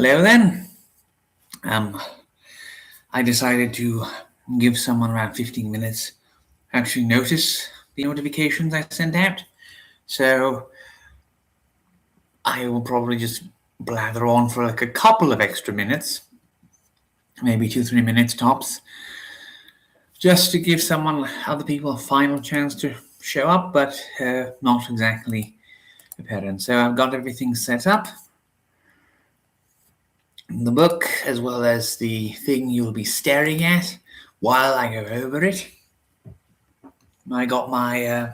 Hello then. I decided to give someone around 15 minutes to actually notice the notifications I sent out. So I will probably just blather on for like a couple of extra minutes, maybe 2-3 minutes tops, just to give other people a final chance to show up, but not exactly apparent. So I've got everything set up. The book, as well as the thing you'll be staring at while I go over it. I got my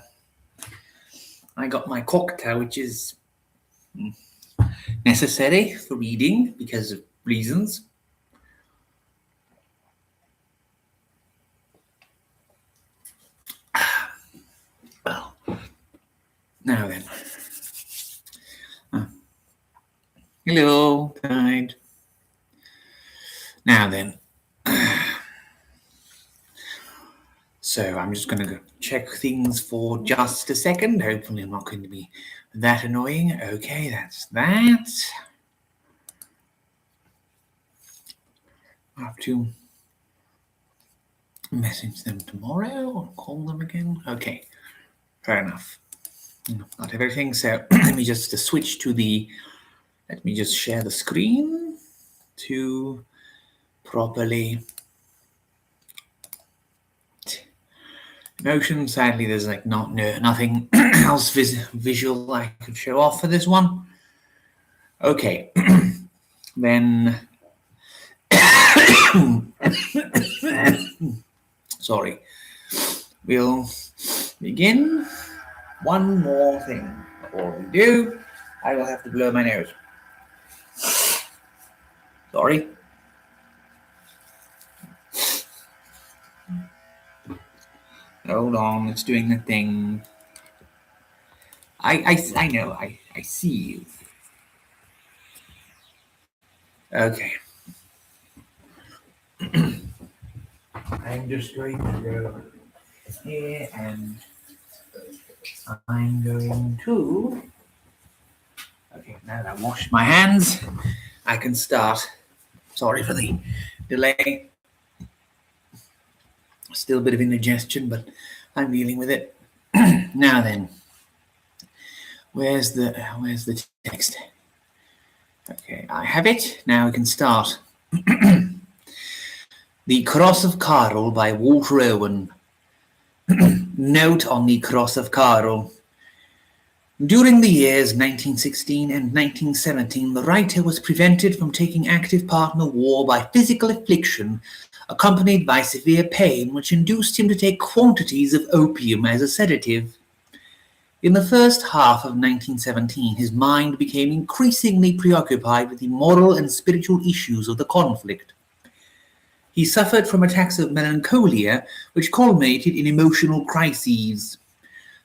cocktail, which is necessary for reading because of reasons. Well, now then. Hello, kind. Now then. So I'm just going to go check things for just a second. Hopefully I'm not going to be that annoying. Okay, that's that. I have to message them tomorrow or call them again. Okay, fair enough. Got everything. So let me just switch to let me just share the screen to properly. Emotion. Sadly, there's like nothing else visual I could show off for this one. Okay, then. Sorry. We'll begin. One more thing. Before we do, I will have to blow my nose. Sorry. Hold on, it's doing the thing. I know, I see you. Okay. I'm just going to go here and I'm going to. Okay, now that I've washed my hands, I can start. Sorry for the delay. Still a bit of indigestion, but I'm dealing with it. Now then, where's the text? Okay, I have it. Now we can start. The Cross of Carl by Walter Owen. Note on the Cross of Carl. During the years 1916 and 1917, the writer was prevented from taking active part in the war by physical affliction, accompanied by severe pain, which induced him to take quantities of opium as a sedative. In the first half of 1917, his mind became increasingly preoccupied with the moral and spiritual issues of the conflict. He suffered from attacks of melancholia, which culminated in emotional crises.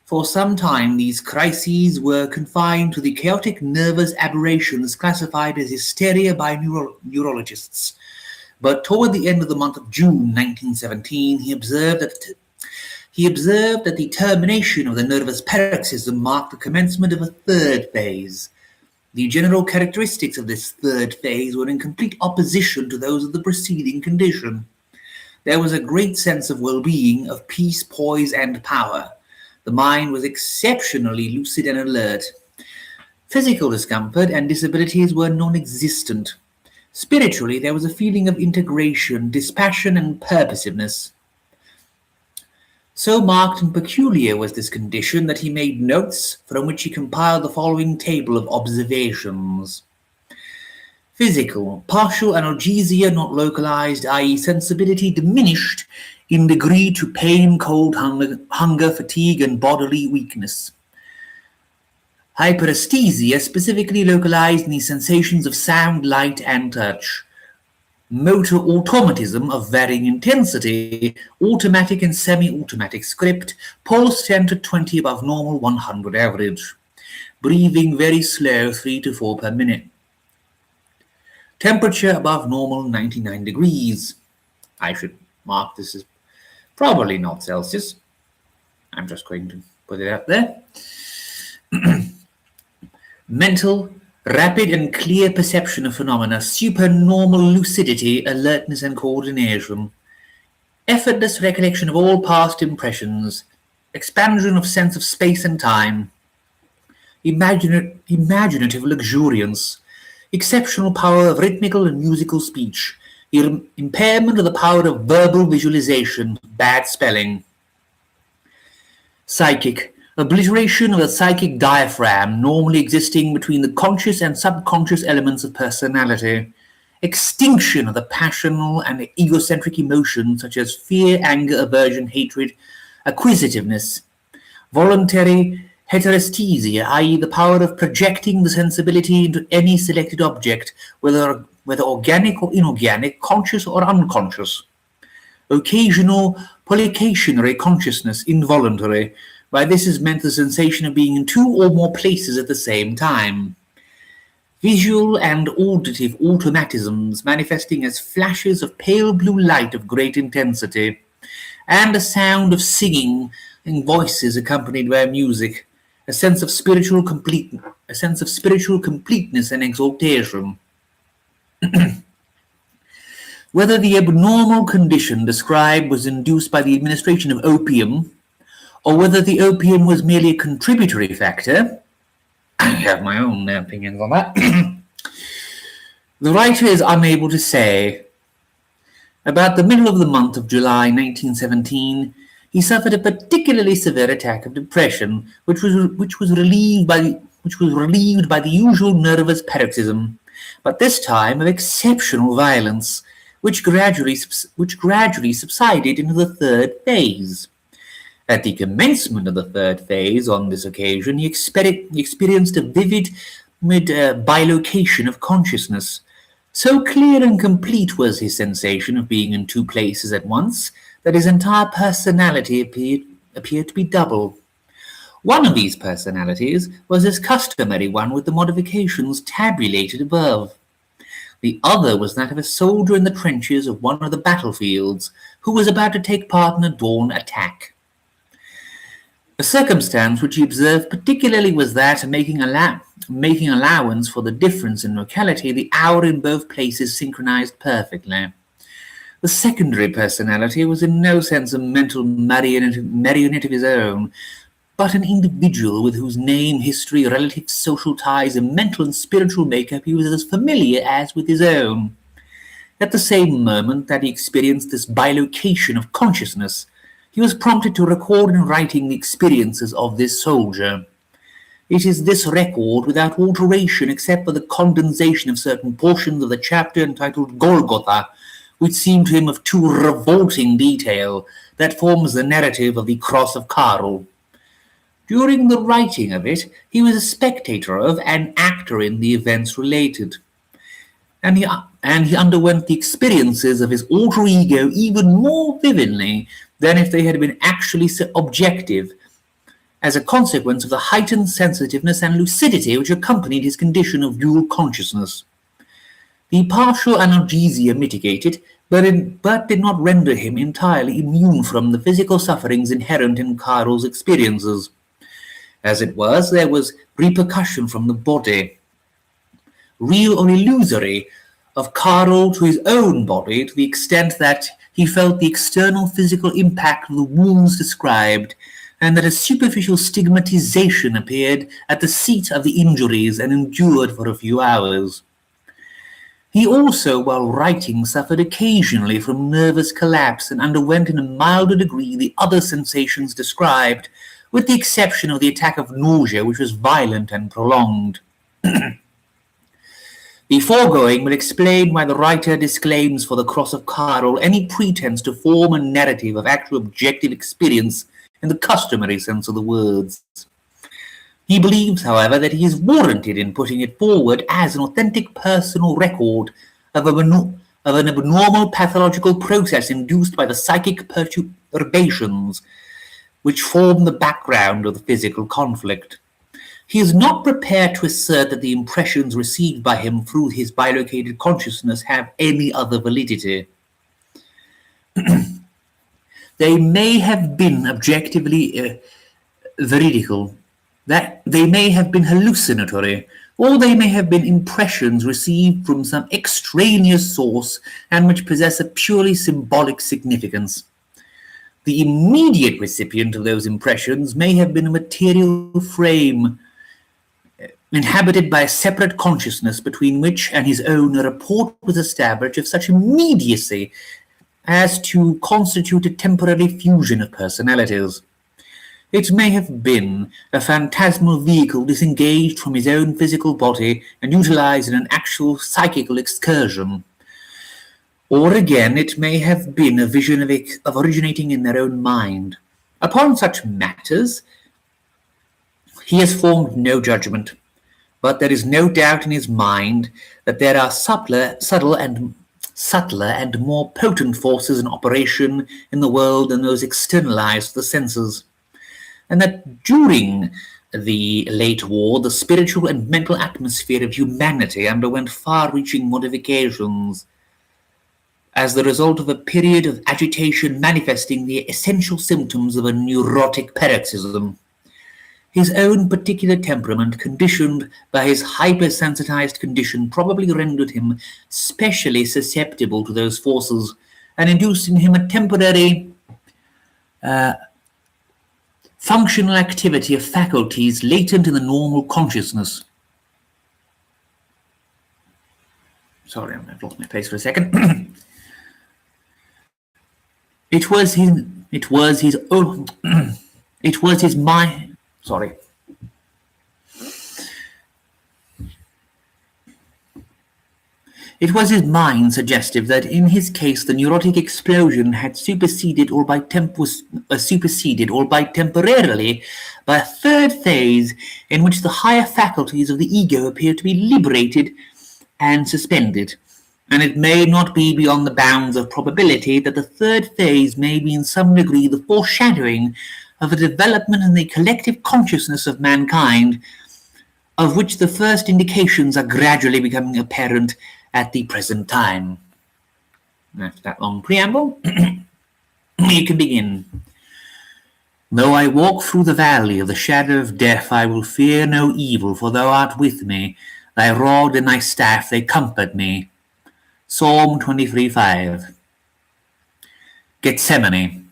For some time, these crises were confined to the chaotic nervous aberrations classified as hysteria by neurologists. But toward the end of the month of June 1917, he observed that the termination of the nervous paroxysm marked the commencement of a third phase. The general characteristics of this third phase were in complete opposition to those of the preceding condition. There was a great sense of well-being, of peace, poise, and power. The mind was exceptionally lucid and alert. Physical discomfort and disabilities were non-existent. Spiritually, there was a feeling of integration, dispassion, and purposiveness. So marked and peculiar was this condition that he made notes, from which he compiled the following table of observations. Physical, partial analgesia not localized, i.e. sensibility diminished in degree to pain, cold, hunger, fatigue, and bodily weakness. Hyperesthesia specifically localized in the sensations of sound, light, and touch. Motor automatism of varying intensity, automatic and semi-automatic script, pulse 10 to 20 above normal, 100 average. Breathing very slow, 3 to 4 per minute. Temperature above normal, 99 degrees. I should mark this as probably not Celsius. I'm just going to put it out there. Mental rapid and clear perception of phenomena, supernormal lucidity, alertness and coordination, effortless recollection of all past impressions, expansion of sense of space and time, imaginative luxuriance, exceptional power of rhythmical and musical speech, impairment of the power of verbal visualization, bad spelling. Psychic, obliteration of the psychic diaphragm normally existing between the conscious and subconscious elements of personality, extinction of the passional and egocentric emotions such as fear, anger, aversion, hatred, acquisitiveness, voluntary heteresthesia, i.e. the power of projecting the sensibility into any selected object, whether organic or inorganic, conscious or unconscious. Occasional polycationary consciousness, involuntary. By this is meant the sensation of being in two or more places at the same time. Visual and auditive automatisms manifesting as flashes of pale blue light of great intensity, and a sound of singing in voices accompanied by music, a sense of spiritual completeness and exaltation. Whether the abnormal condition described was induced by the administration of opium, or whether the opium was merely a contributory factor, I have my own opinions on that. The writer is unable to say. About the middle of the month of July 1917, he suffered a particularly severe attack of depression, which was relieved by the usual nervous paroxysm, but this time of exceptional violence, which gradually subsided into the third phase. At the commencement of the third phase, on this occasion, he experienced a vivid bilocation of consciousness. So clear and complete was his sensation of being in two places at once that his entire personality appeared to be double. One of these personalities was his customary one with the modifications tabulated above. The other was that of a soldier in the trenches of one of the battlefields who was about to take part in a dawn attack. A circumstance which he observed particularly was that, making allowance for the difference in locality, the hour in both places synchronized perfectly. The secondary personality was in no sense a mental marionette of his own, but an individual with whose name, history, relative social ties, and mental and spiritual makeup he was as familiar as with his own. At the same moment that he experienced this bilocation of consciousness, he was prompted to record in writing the experiences of this soldier. It is this record, without alteration except for the condensation of certain portions of the chapter entitled Golgotha, which seemed to him of too revolting detail, that forms the narrative of the Cross of Karl. During the writing of it, he was a spectator of and actor in the events related, and he underwent the experiences of his alter ego even more vividly than if they had been actually so objective, as a consequence of the heightened sensitiveness and lucidity which accompanied his condition of dual consciousness. The partial analgesia mitigated, but did not render him entirely immune from the physical sufferings inherent in Karl's experiences. As it was, there was repercussion from the body, real or illusory, of Karl to his own body, to the extent that he felt the external physical impact of the wounds described, and that a superficial stigmatization appeared at the seat of the injuries and endured for a few hours. He also, while writing, suffered occasionally from nervous collapse and underwent in a milder degree the other sensations described, with the exception of the attack of nausea, which was violent and prolonged. The foregoing will explain why the writer disclaims for the Cross of Karl any pretense to form a narrative of actual objective experience in the customary sense of the words. He believes, however, that he is warranted in putting it forward as an authentic personal record of an abnormal pathological process induced by the psychic perturbations which form the background of the physical conflict. He is not prepared to assert that the impressions received by him through his bilocated consciousness have any other validity. They may have been objectively veridical, that they may have been hallucinatory, or they may have been impressions received from some extraneous source and which possess a purely symbolic significance. The immediate recipient of those impressions may have been a material frame inhabited by a separate consciousness between which and his own a rapport was established of such immediacy as to constitute a temporary fusion of personalities. It may have been a phantasmal vehicle disengaged from his own physical body and utilized in an actual psychical excursion. Or again, it may have been a vision of originating in their own mind. Upon such matters, he has formed no judgment, but there is no doubt in his mind that there are subtler and more potent forces in operation in the world than those externalized to the senses, and that during the late war, the spiritual and mental atmosphere of humanity underwent far-reaching modifications as the result of a period of agitation manifesting the essential symptoms of a neurotic paroxysm. His own particular temperament, conditioned by his hypersensitized condition, probably rendered him specially susceptible to those forces and induced in him a temporary functional activity of faculties latent in the normal consciousness. Sorry, I've lost my place for a second. It was his mind. Sorry. It was his mind suggestive that in his case the neurotic explosion had superseded or by temporarily by a third phase in which the higher faculties of the ego appear to be liberated and suspended. And it may not be beyond the bounds of probability that the third phase may be in some degree the foreshadowing of a development in the collective consciousness of mankind, of which the first indications are gradually becoming apparent at the present time. After that long preamble, we can begin. Though I walk through the valley of the shadow of death, I will fear no evil, for thou art with me. Thy rod and thy staff, they comfort me. Psalm 23:5. Gethsemane.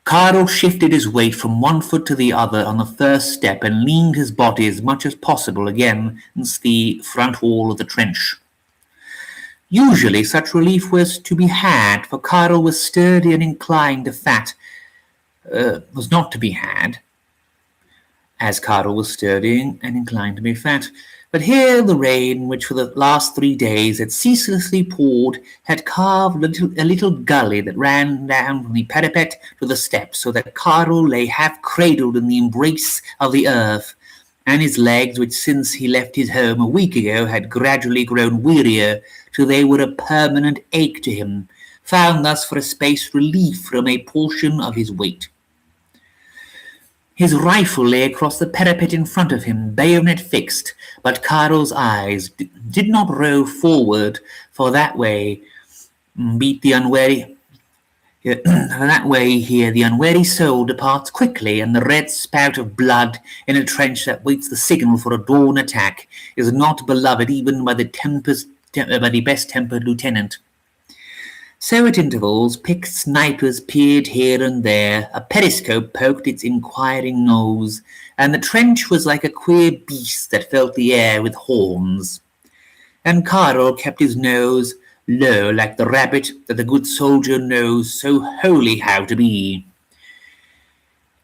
Carl shifted his weight from one foot to the other on the first step and leaned his body as much as possible against the front wall of the trench. Usually such relief was to be had, for Carl was sturdy and inclined to fat, was not to be had, as Carl was sturdy and inclined to be fat. But here the rain, which for the last 3 days had ceaselessly poured, had carved a little gully that ran down from the parapet to the steps, so that Carl lay half-cradled in the embrace of the earth, and his legs, which since he left his home a week ago had gradually grown wearier, till they were a permanent ache to him, found thus for a space relief from a portion of his weight. His rifle lay across the parapet in front of him, bayonet fixed, but Carl's eyes did not rove forward, for that way the unwary soul departs quickly, and the red spout of blood in a trench that waits the signal for a dawn attack is not beloved even by the best-tempered lieutenant. So at intervals, picked snipers peered here and there, a periscope poked its inquiring nose, and the trench was like a queer beast that felt the air with horns. And Carl kept his nose low like the rabbit that the good soldier knows so wholly how to be.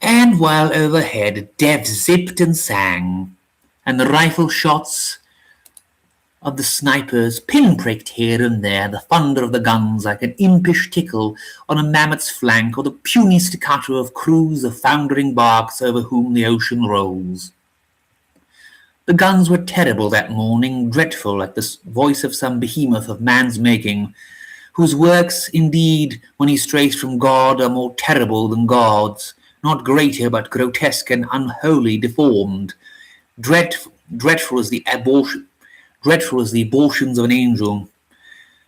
And while overhead death zipped and sang, and the rifle shots of the snipers pinpricked here and there the thunder of the guns like an impish tickle on a mammoth's flank, or the puny staccato of crews of foundering barks over whom the ocean rolls. The guns were terrible that morning, dreadful, like the voice of some behemoth of man's making, whose works, indeed, when he strays from God, are more terrible than God's, not greater, but grotesque and unholy deformed. Dreadful as the abortions of an angel.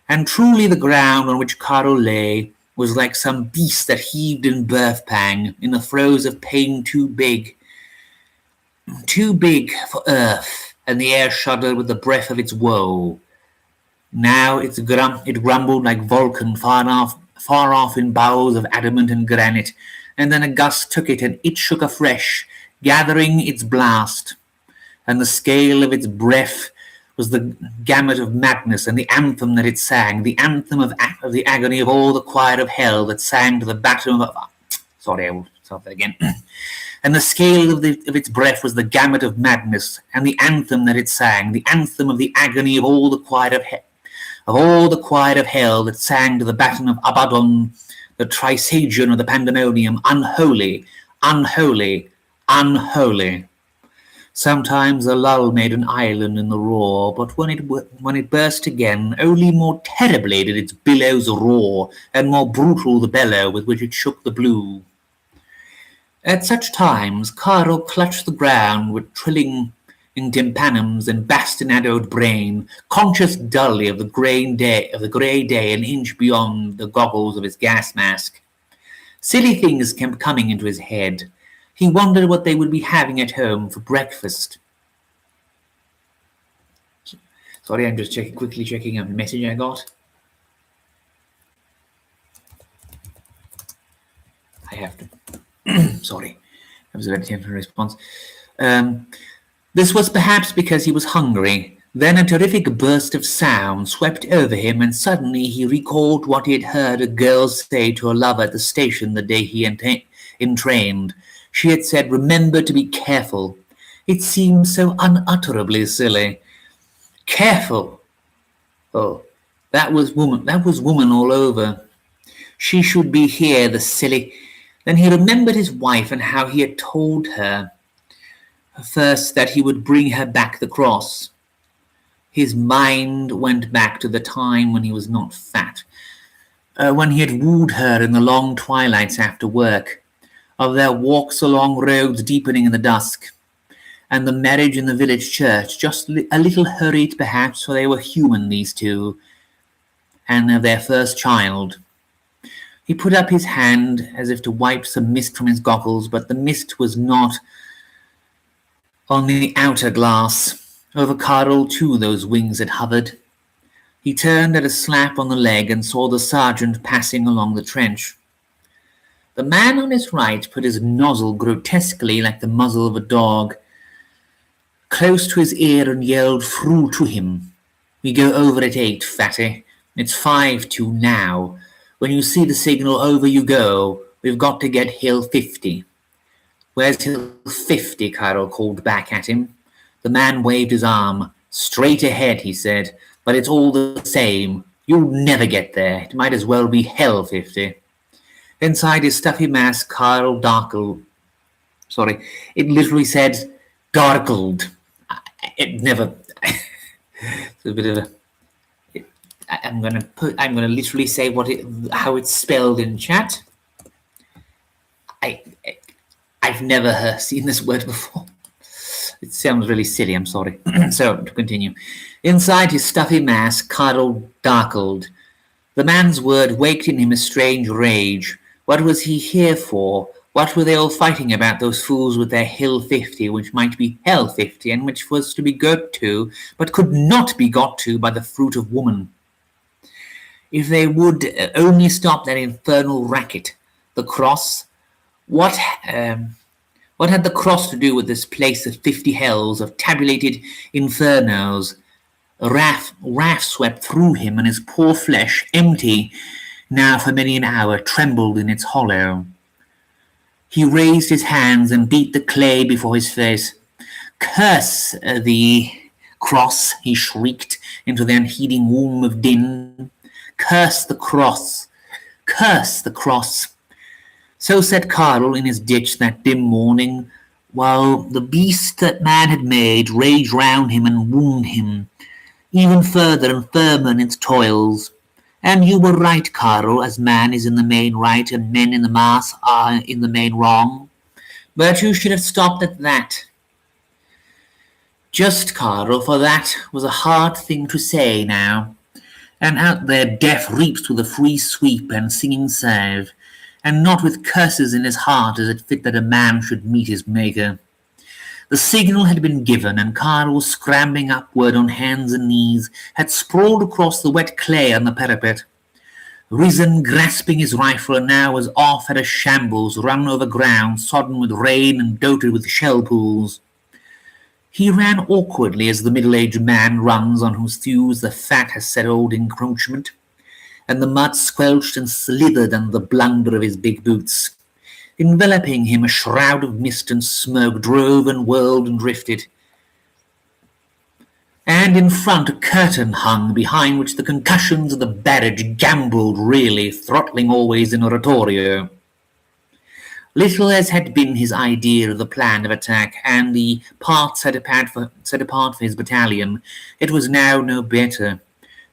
And truly the ground on which Carl lay was like some beast that heaved in birth pang, in the throes of pain too big too big for earth, and the air shuddered with the breath of its woe. Now it grumbled like Vulcan far off in bowels of adamant and granite, and then a gust took it, and it shook afresh, gathering its blast. And the scale of its breath was the gamut of madness, and the anthem that it sang, the anthem of the agony of all the choir of hell that sang to the bottom of... Sorry, I will start that again. And the scale of its breath was the gamut of madness, and the anthem that it sang, the anthem of the agony of all the choir of hell that sang to the baton of Abaddon, the Trisagion of the Pandemonium, unholy, unholy, unholy. Sometimes a lull made an island in the roar, but when it burst again, only more terribly did its billows roar, and more brutal the bellow with which it shook the blue. At such times, Caro clutched the ground with trilling tympanums and bastinadoed brain, conscious dully of the grey day an inch beyond the goggles of his gas mask. Silly things kept coming into his head. He wondered what they would be having at home for breakfast. Sorry, I'm just quickly checking a message I got. I have to. Sorry, that was a very temporary response. This was perhaps because he was hungry. Then a terrific burst of sound swept over him, and suddenly he recalled what he had heard a girl say to a lover at the station the day he entrained. She had said, "Remember to be careful." It seemed so unutterably silly. Careful. Oh, that was woman all over. She should be here, the silly. Then he remembered his wife and how he had told her first that he would bring her back the cross. His mind went back to the time when he was not fat, when he had wooed her in the long twilights after work, of their walks along roads deepening in the dusk, and the marriage in the village church, just a little hurried perhaps, for they were human, these two, and of their first child. He put up his hand as if to wipe some mist from his goggles, but the mist was not on the outer glass. Over Carl, too, those wings had hovered. He turned at a slap on the leg and saw the sergeant passing along the trench. The man on his right put his nozzle grotesquely like the muzzle of a dog close to his ear and yelled through to him. "We go over at 8, fatty. It's 5 to now. When you see the signal, over you go. We've got to get Hill 50. "Where's Hill 50? Carl called back at him. The man waved his arm. "Straight ahead," he said. "But it's all the same. You'll never get there. It might as well be Hell 50. Inside his stuffy mask, Carl darkled. Sorry, it literally said darkled. It never... It's a bit of a... I'm gonna literally say how it's spelled in chat. I've never seen this word before. It sounds really silly. I'm sorry. So to continue, inside his stuffy mask, Carl darkled. The man's word waked in him a strange rage. What was he here for? What were they all fighting about, those fools with their Hill 50, which might be Hell 50, and which was to be got to, but could not be got to by the fruit of woman? If they would only stop that infernal racket, the cross. What had the cross to do with this place of 50 hells, of tabulated infernos? A wrath swept through him, and his poor flesh, empty now for many an hour, trembled in its hollow. He raised his hands and beat the clay before his face. "Curse the cross," he shrieked into the unheeding womb of din. "Curse the cross! Curse the cross!" So said Carl in his ditch that dim morning, while the beast that man had made raged round him and wounded him, even further and firmer in its toils. And you were right, Carl, as man is in the main right and men in the mass are in the main wrong. But you should have stopped at that. Just, Carl, for that was a hard thing to say now. And out there death reaps with a free sweep and singing salve, and not with curses in his heart as it fit that a man should meet his maker. The signal had been given, and Karl, scrambling upward on hands and knees, had sprawled across the wet clay on the parapet. Risen, grasping his rifle, and now was off at a shambles, run over ground sodden with rain and dotted with shell pools. He ran awkwardly as the middle-aged man runs on whose thews the fat has settled encroachment, and the mud squelched and slithered under the blunder of his big boots. Enveloping him, a shroud of mist and smoke drove and whirled and drifted. And in front a curtain hung, behind which the concussions of the barrage gambolled really, throttling always in oratorio. Little as had been his idea of the plan of attack, and the part set apart for his battalion, it was now no better.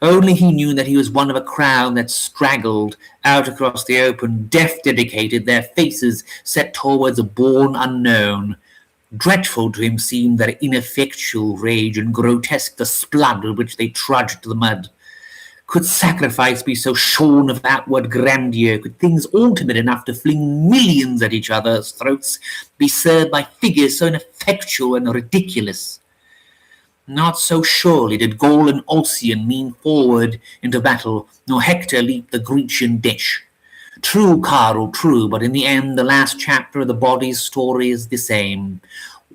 Only he knew that he was one of a crowd that straggled out across the open, death-dedicated, their faces set towards a bourne unknown. Dreadful to him seemed their ineffectual rage, and grotesque the splud with which they trudged to the mud. Could sacrifice be so shorn of outward grandeur? Could things ultimate enough to fling millions at each other's throats be served by figures so ineffectual and ridiculous? Not so surely did Gaul and Alcyon lean forward into battle, nor Hector leap the Grecian ditch. True, Karl, true, but in the end the last chapter of the body's story is the same.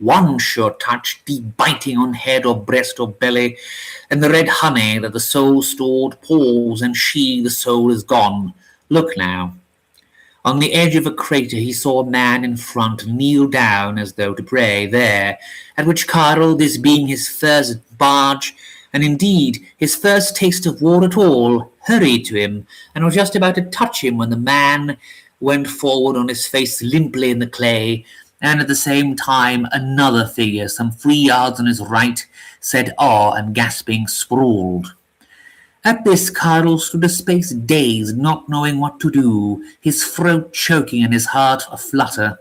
One sure touch, deep biting on head or breast or belly, and the red honey that the soul stored pours, and she, the soul, is gone. Look now. On the edge of a crater he saw a man in front kneel down as though to pray there, at which Karl, this being his first barge, and indeed his first taste of war at all, hurried to him, and was just about to touch him when the man went forward on his face limply in the clay, and at the same time another figure, some 3 yards on his right, said "ah," and gasping sprawled. At this Karl stood a space dazed, not knowing what to do, his throat choking and his heart aflutter.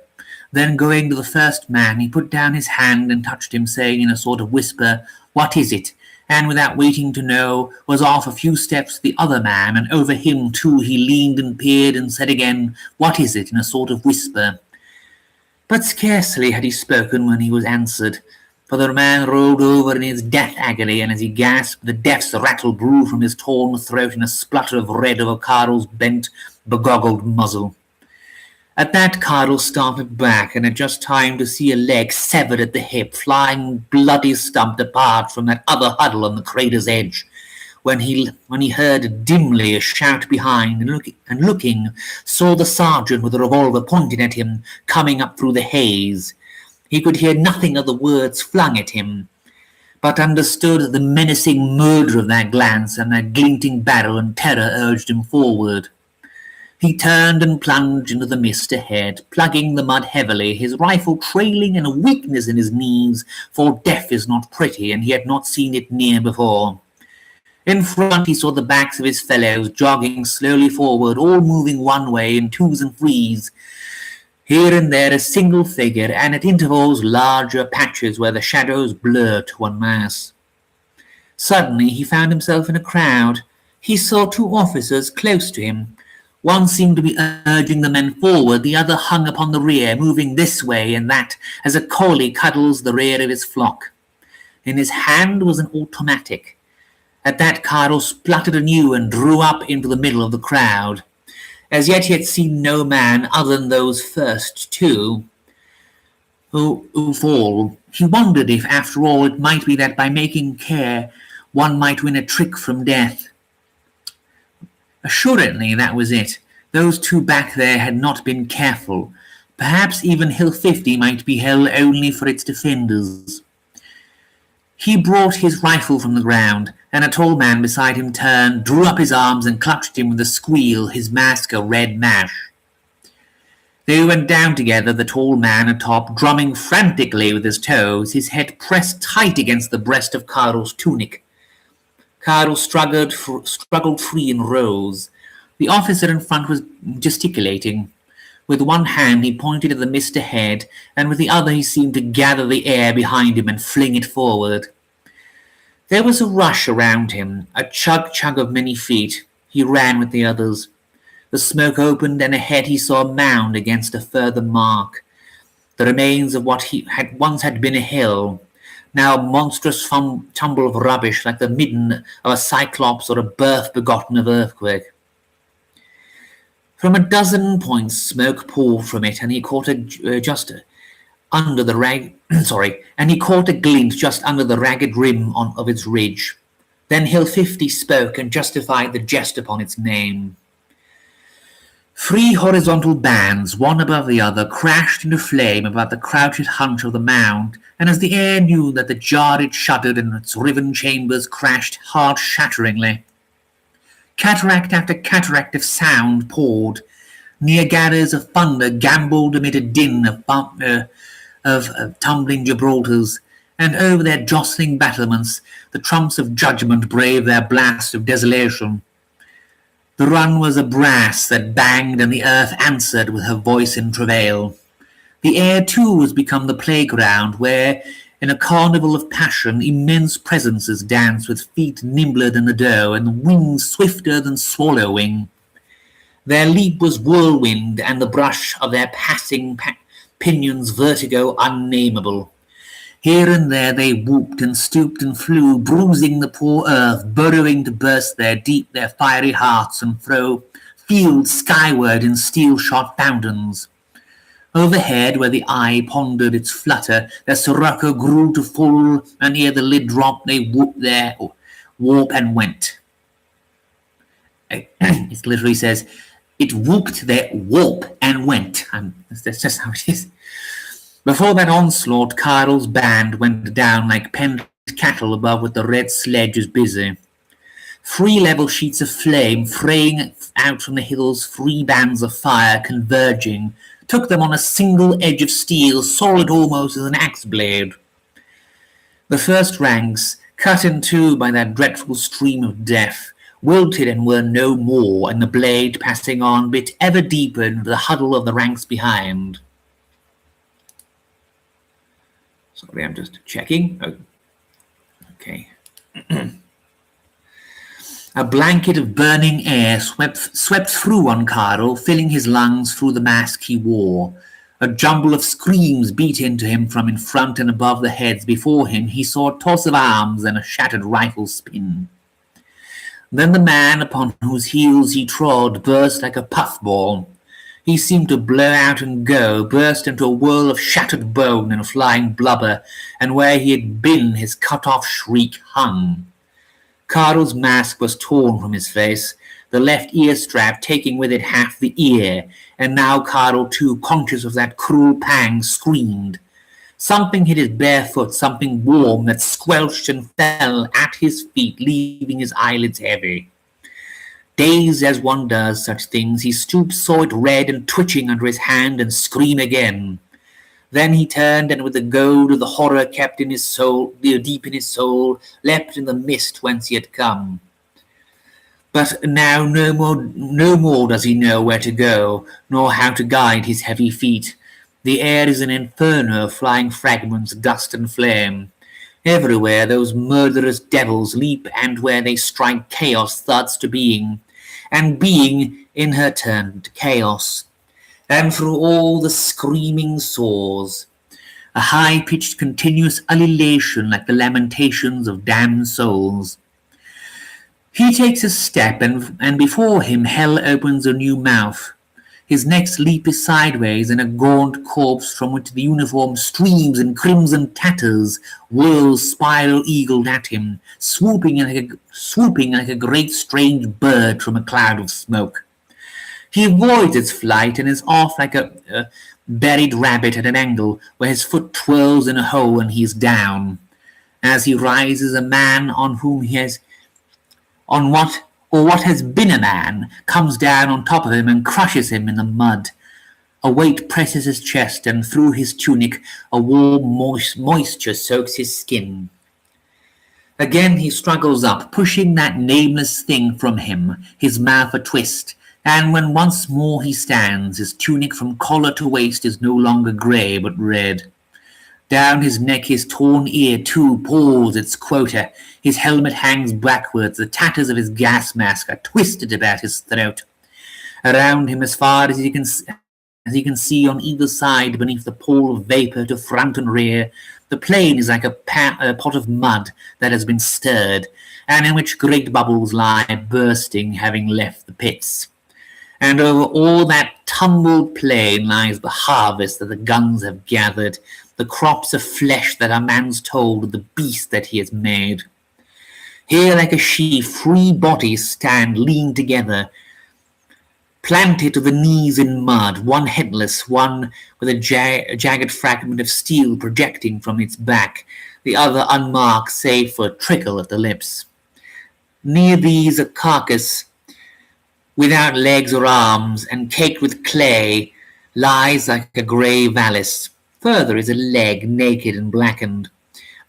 Then going to the first man, he put down his hand and touched him, saying in a sort of whisper, "What is it?" And without waiting to know, was off a few steps to the other man, and over him too he leaned and peered and said again, "What is it?" in a sort of whisper. But scarcely had he spoken when he was answered, for the man rolled over in his death agony, and as he gasped, the death's rattle blew from his torn throat in a splutter of red over Karl's bent, begoggled muzzle. At that Karl started back, and had just time to see a leg severed at the hip, flying bloody stumped apart from that other huddle on the crater's edge, when he heard dimly a shout behind, and looking, saw the sergeant with a revolver pointed at him, coming up through the haze. He could hear nothing of the words flung at him, but understood the menacing murder of that glance and that glinting barrel, and terror urged him forward. He turned and plunged into the mist ahead, plugging the mud heavily, his rifle trailing and a weakness in his knees, for death is not pretty, and he had not seen it near before. In front he saw the backs of his fellows jogging slowly forward, all moving one way in twos and threes. Here and there a single figure, and at intervals larger patches where the shadows blurred to one mass. Suddenly he found himself in a crowd. He saw 2 officers close to him. One seemed to be urging the men forward, the other hung upon the rear, moving this way and that, as a collie cuddles the rear of his flock. In his hand was an automatic. At that Karl spluttered anew and drew up into the middle of the crowd. As yet he had seen no man other than those first 2 who fall. He wondered if, after all, it might be that by making care one might win a trick from death. Assuredly that was it. Those 2 back there had not been careful. Perhaps even Hill 50 might be held only for its defenders. He brought his rifle from the ground, and a tall man beside him turned, drew up his arms, and clutched him with a squeal, his mask a red mash. They went down together, the tall man atop, drumming frantically with his toes, his head pressed tight against the breast of Karl's tunic. Karl struggled free and rose. The officer in front was gesticulating. With one hand he pointed at the mist ahead, and with the other he seemed to gather the air behind him and fling it forward. There was a rush around him, a chug-chug of many feet. He ran with the others. The smoke opened, and ahead he saw a mound against a further mark. the remains of what once had been a hill, now a monstrous tumble of rubbish like the midden of a cyclops or a birth begotten of earthquake. From a dozen points smoke poured from it, and he caught just under the and he caught a glint just under the ragged rim of its ridge. Then Hill 50 spoke and justified the jest upon its name. 3 horizontal bands, one above the other, crashed into flame about the crouched hunch of the mound, and as the air knew that the jar it shuddered and its riven chambers crashed heart-shatteringly. Cataract after cataract of sound poured. Niagaras of thunder gambolled amid a din of tumbling Gibraltars, and over their jostling battlements the trumps of judgment braved their blast of desolation. The run was a brass that banged, and the earth answered with her voice in travail. The air, too, was become the playground, where, in a carnival of passion, immense presences danced with feet nimbler than the doe, and wings swifter than swallow wing. Their leap was whirlwind, and the brush of their passing pinions vertigo unnameable. Here and there they whooped and stooped and flew, bruising the poor earth, burrowing to burst their fiery hearts and throw fields skyward in steel-shot fountains. Overhead, where the eye pondered its flutter, their sirocco grew to full, and ere the lid dropped they whooped their warp and went. It literally says, it whooped their warp and went. That's just how it is. Before that onslaught, Carl's band went down like penned cattle above with the red sledges busy. 3 level sheets of flame, fraying out from the hills 3 bands of fire, converging, took them on a single edge of steel, solid almost as an axe blade. The first ranks, cut in two by that dreadful stream of death, wilted and were no more, and the blade, passing on, bit ever deeper into the huddle of the ranks behind. Sorry, I'm just checking. Oh. Okay. A blanket of burning air swept through on Carl, filling his lungs through the mask he wore. A jumble of screams beat into him from in front and above the heads. Before him he saw a toss of arms and a shattered rifle spin. Then the man upon whose heels he trod burst like a puffball. He seemed to blow out and go, burst into a whirl of shattered bone and flying blubber, and where he had been his cut-off shriek hung. Carl's mask was torn from his face, the left ear strap taking with it half the ear, and now Carl, too, conscious of that cruel pang, screamed. Something hit his bare foot, something warm that squelched and fell at his feet, leaving his eyelids heavy. Dazed as one does such things, he stooped, saw it red and twitching under his hand, and screamed again. Then he turned, and with the goad of the horror kept in his soul, deep in his soul, leapt in the mist whence he had come. But now no more does he know where to go, nor how to guide his heavy feet. The air is an inferno of flying fragments, dust and flame. Everywhere those murderous devils leap, and where they strike, chaos thuds to being, and being in her turn to chaos. And through all the screaming soars, a high-pitched continuous ululation like the lamentations of damned souls. He takes a step, and before him hell opens a new mouth. His next leap is sideways, and a gaunt corpse from which the uniform streams in crimson tatters whirls spiral-eagled at him, swooping like a great strange bird from a cloud of smoke. He avoids its flight and is off like a buried rabbit at an angle, where his foot twirls in a hole and he is down. As he rises, a man what has been a man, comes down on top of him and crushes him in the mud. A weight presses his chest, and through his tunic a warm moisture soaks his skin. Again he struggles up, pushing that nameless thing from him, his mouth a twist, and when once more he stands, his tunic from collar to waist is no longer grey but red. Down his neck his torn ear, too, pours its quota. His helmet hangs backwards. The tatters of his gas mask are twisted about his throat. Around him, as far as he can As you can see on either side beneath the pall of vapour to front and rear, the plain is like a pot of mud that has been stirred, and in which great bubbles lie bursting, having left the pits. And over all that tumbled plain lies the harvest that the guns have gathered, the crops of flesh that a man's told, the beast that he has made. Here like a sheaf 3 bodies stand leaned together, planted to the knees in mud, one headless, one with a jagged fragment of steel projecting from its back, the other unmarked save for a trickle at the lips. Near these a carcass without legs or arms, and caked with clay, lies like a grey valise. Further is a leg, naked and blackened.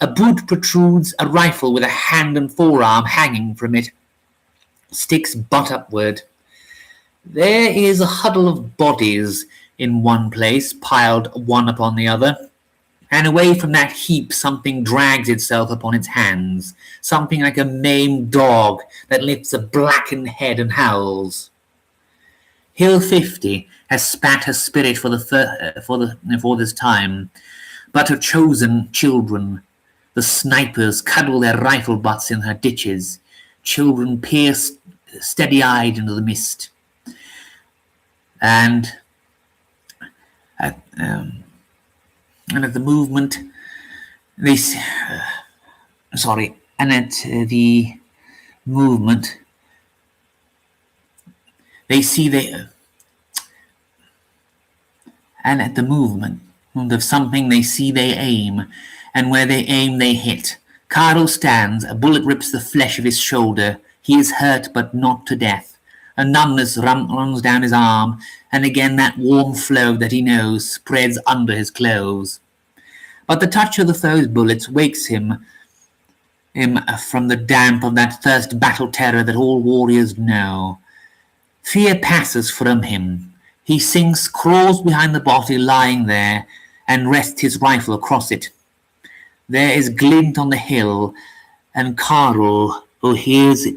A boot protrudes, a rifle with a hand and forearm hanging from it sticks butt upward. There is a huddle of bodies in one place, piled one upon the other, and away from that heap something drags itself upon its hands, something like a maimed dog that lifts a blackened head and howls. Hill 50 has spat her spirit for this time, but her chosen children, the snipers, cuddle their rifle butts in her ditches. Children peer steady-eyed into the mist. And at the movement, they of something they see they aim, and where they aim they hit. Carl stands, a bullet rips the flesh of his shoulder. He is hurt, but not to death. A numbness runs down his arm, and again that warm flow that he knows spreads under his clothes. But the touch of the foe's bullets wakes him from the damp of that first battle terror that all warriors know. Fear passes from him. He sinks, crawls behind the body lying there, and rests his rifle across it. There is glint on the hill, and Carl, who hears it,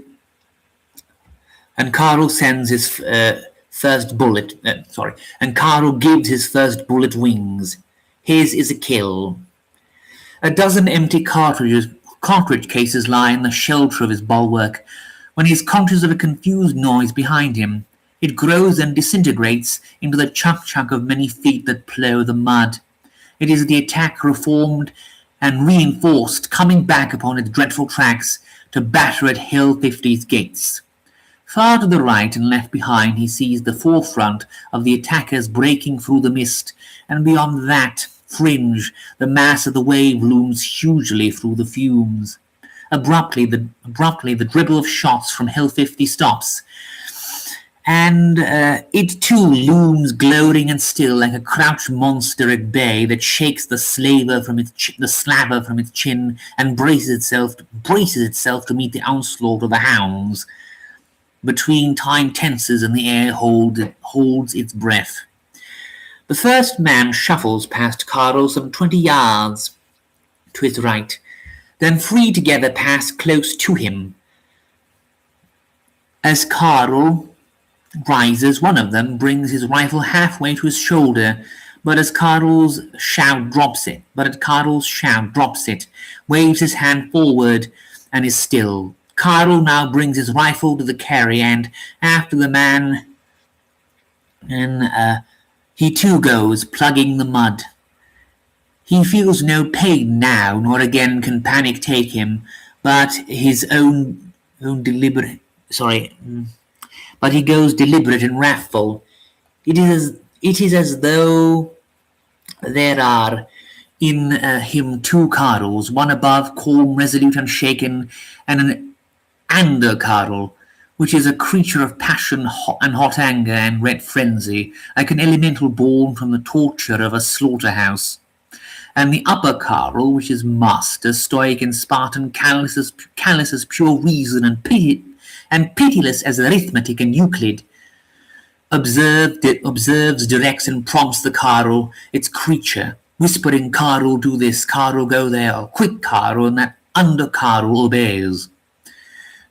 and Carl sends his first bullet. And Carl gives his first bullet wings. His is a kill. A dozen empty cartridge cases lie in the shelter of his bulwark. When he is conscious of a confused noise behind him, it grows and disintegrates into the chuck-chuck of many feet that plough the mud. It is the attack reformed and reinforced, coming back upon its dreadful tracks to batter at Hill 50's gates. Far to the right and left behind he sees the forefront of the attackers breaking through the mist, and beyond that fringe the mass of the wave looms hugely through the fumes. Abruptly the dribble of shots from Hill 50 stops, and it too looms gloating and still like a crouched monster at bay that shakes the slaver from its chin and braces itself to meet the onslaught of the hounds. Between time tenses and the air holds its breath. The first man shuffles past Carl some 20 yards to his right. Then 3 together pass close to him. As Carl rises, one of them brings his rifle halfway to his shoulder, but as Carl's shout drops it, waves his hand forward, and is still. Carl now brings his rifle to the carry, and after the man, he too goes, plugging the mud. He feels no pain now, nor again can panic take him, but his own deliberate. But he goes deliberate and wrathful. It is as though there are in him 2 Carls, one above, calm, resolute, unshaken, and an under Carl, which is a creature of passion and hot anger and red frenzy, like an elemental born from the torture of a slaughterhouse. And the upper Carl, which is master, stoic and Spartan, callous as pure reason and pitiless as arithmetic and Euclid, observes, directs, and prompts the Carl, its creature, whispering, Carl, do this, Carl, go there, quick, Carl, and that under Carl obeys.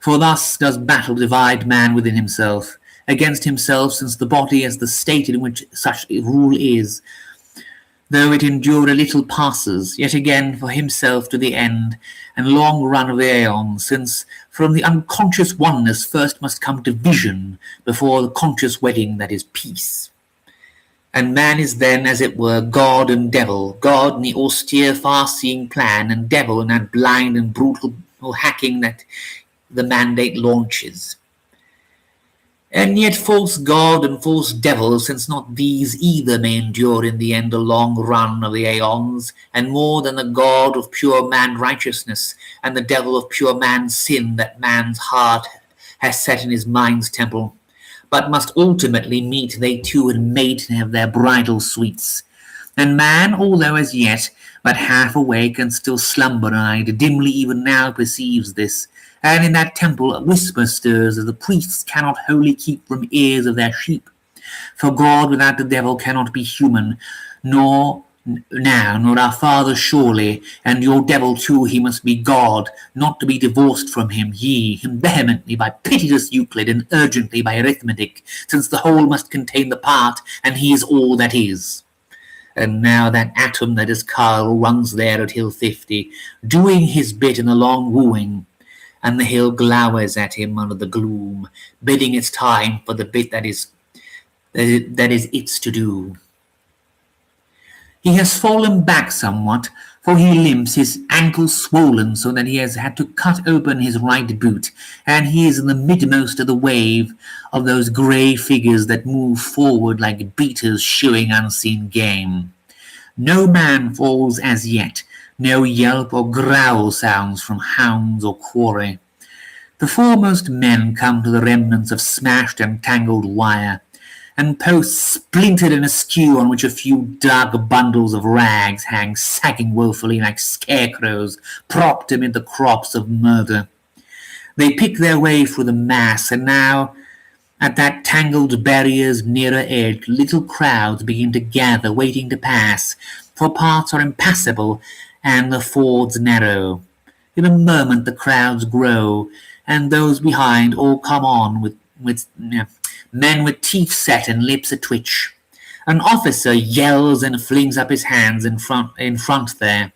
For thus does battle divide man within himself. against himself, since the body is the state in which such rule is, though it endure a little passes, yet again for himself to the end, and long run of the aeons, since from the unconscious oneness first must come division, before the conscious wedding that is peace. And man is then, as it were, God and devil, God in the austere far-seeing plan, and devil in that blind and brutal hacking that the mandate launches. And yet false God and false devil, since not these either may endure in the end a long run of the aeons, and more than the God of pure man righteousness, and the devil of pure man sin that man's heart has set in his mind's temple, but must ultimately meet they two and mate and have their bridal sweets. And man, although as yet but half awake and still slumber-eyed, dimly even now perceives this, and in that temple a whisper stirs as the priests cannot wholly keep from ears of their sheep. For God without the devil cannot be human, nor our Father surely, and your devil too he must be God, not to be divorced from him, him vehemently by pitiless Euclid, and urgently by arithmetic, since the whole must contain the part, and he is all that is. And now that atom that is Carl runs there at Hill 50, doing his bit in the long wooing, and the hill glowers at him under the gloom, bidding its time for the bit that is its to do. He has fallen back somewhat, for he limps, his ankle swollen so that he has had to cut open his right boot, and he is in the midmost of the wave of those grey figures that move forward like beaters shewing unseen game. No man falls as yet, no yelp or growl sounds from hounds or quarry. The foremost men come to the remnants of smashed and tangled wire, and posts splintered and askew on which a few dark bundles of rags hang sagging woefully like scarecrows propped amid the crops of murder. They pick their way through the mass, and now, at that tangled barrier's nearer edge, little crowds begin to gather, waiting to pass, for parts are impassable, and the fords narrow. In a moment the crowds grow, and those behind all come on with men with teeth set and lips a-twitch. An officer yells and flings up his hands in front there.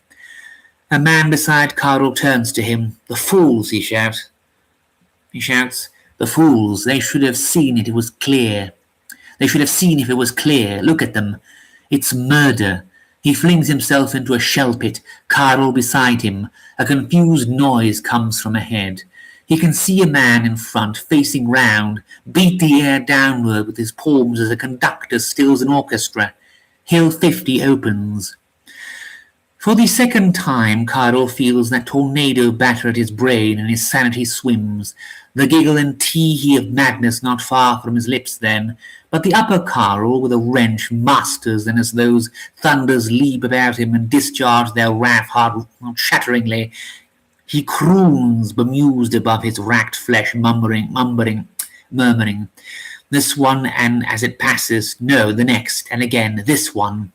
A man beside Carl turns to him. "The fools," he shouts. "The fools, they should have seen it was clear. They should have seen if it was clear. Look at them. It's murder." He flings himself into a shell pit, Carl beside him. A confused noise comes from ahead. He can see a man in front, facing round, beat the air downward with his palms as a conductor stills an orchestra. Hill 50 opens. For the second time, Carl feels that tornado batter at his brain, and his sanity swims. The giggle and tee-hee of madness not far from his lips then, but the upper Carl, with a wrench, masters, and as those thunders leap about him and discharge their wrath shatteringly, he croons, bemused above his racked flesh, murmuring, "This one, and as it passes, no, the next, and again, this one."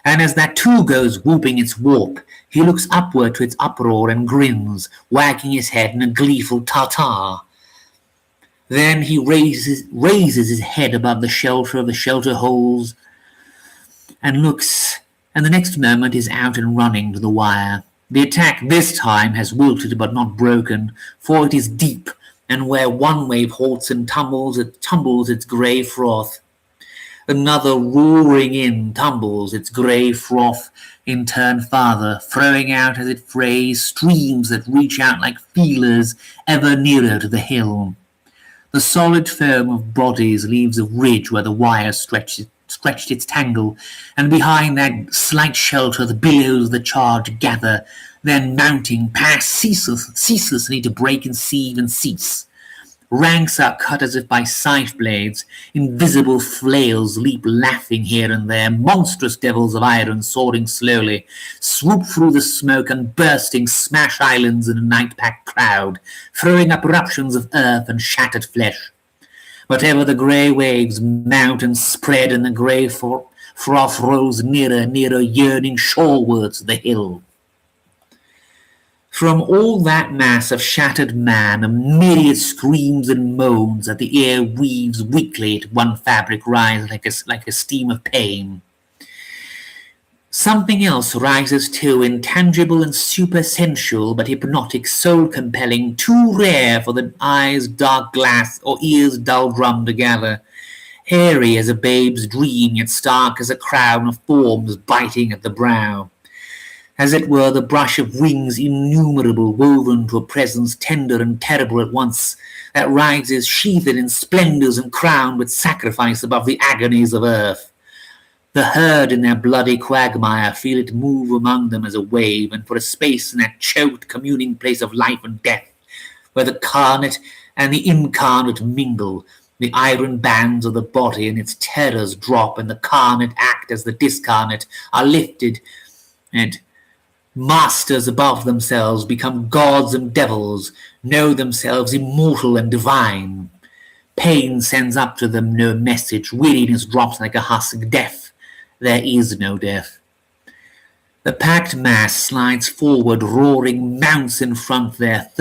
And as that too goes whooping its warp, he looks upward to its uproar and grins, wagging his head in a gleeful ta-ta. Then he raises his head above the shelter of the shelter holes and looks, and the next moment is out and running to the wire. The attack this time has wilted but not broken, for it is deep, and where one wave halts and tumbles, it tumbles its grey froth. Another roaring in tumbles its grey froth in turn farther, throwing out as it frays streams that reach out like feelers ever nearer to the hill. The solid foam of bodies leaves a ridge where the wire stretched its tangle, and behind that slight shelter the billows of the charge gather, then mounting, pass ceaselessly to break and seethe and cease. Ranks are cut as if by scythe blades, invisible flails leap laughing here and there, monstrous devils of iron soaring slowly, swoop through the smoke and bursting smash islands in a night-packed crowd, throwing up eruptions of earth and shattered flesh. But ever the grey waves mount and spread, and the grey froth rolls nearer, yearning shorewards the hill. From all that mass of shattered man, a myriad screams and moans that the air weaves weakly at one fabric rise like a steam of pain. Something else rises too, intangible and supersensual, but hypnotic, soul-compelling, too rare for the eye's dark glass or ear's dull drum to gather. Airy as a babe's dream, yet stark as a crown of forms biting at the brow. As it were the brush of wings innumerable woven to a presence tender and terrible at once, that rises sheathed in splendours and crowned with sacrifice above the agonies of earth. The herd in their bloody quagmire feel it move among them as a wave, and for a space in that choked communing place of life and death, where the carnate and the incarnate mingle, the iron bands of the body and its terrors drop, and the carnate act as the discarnate are lifted, and masters above themselves, become gods and devils, know themselves immortal and divine. Pain sends up to them no message, weariness drops like a husk, death. There is no death. The packed mass slides forward, roaring, mounts in front there,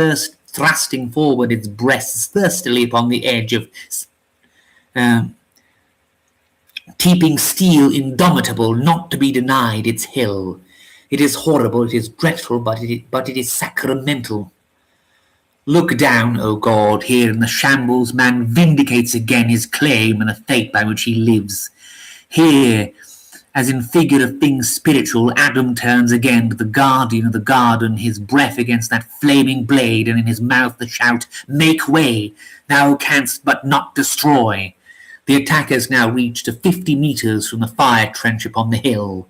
thrusting forward its breasts thirstily upon the edge of keeping steel indomitable, not to be denied its hill. It is horrible, it is dreadful, but it is sacramental. Look down, O God, here in the shambles man vindicates again his claim and the fate by which he lives. Here, as in figure of things spiritual, Adam turns again to the guardian of the garden, his breath against that flaming blade, and in his mouth the shout, "Make way, thou canst but not destroy." The attackers now reach to 50 metres from the fire trench upon the hill.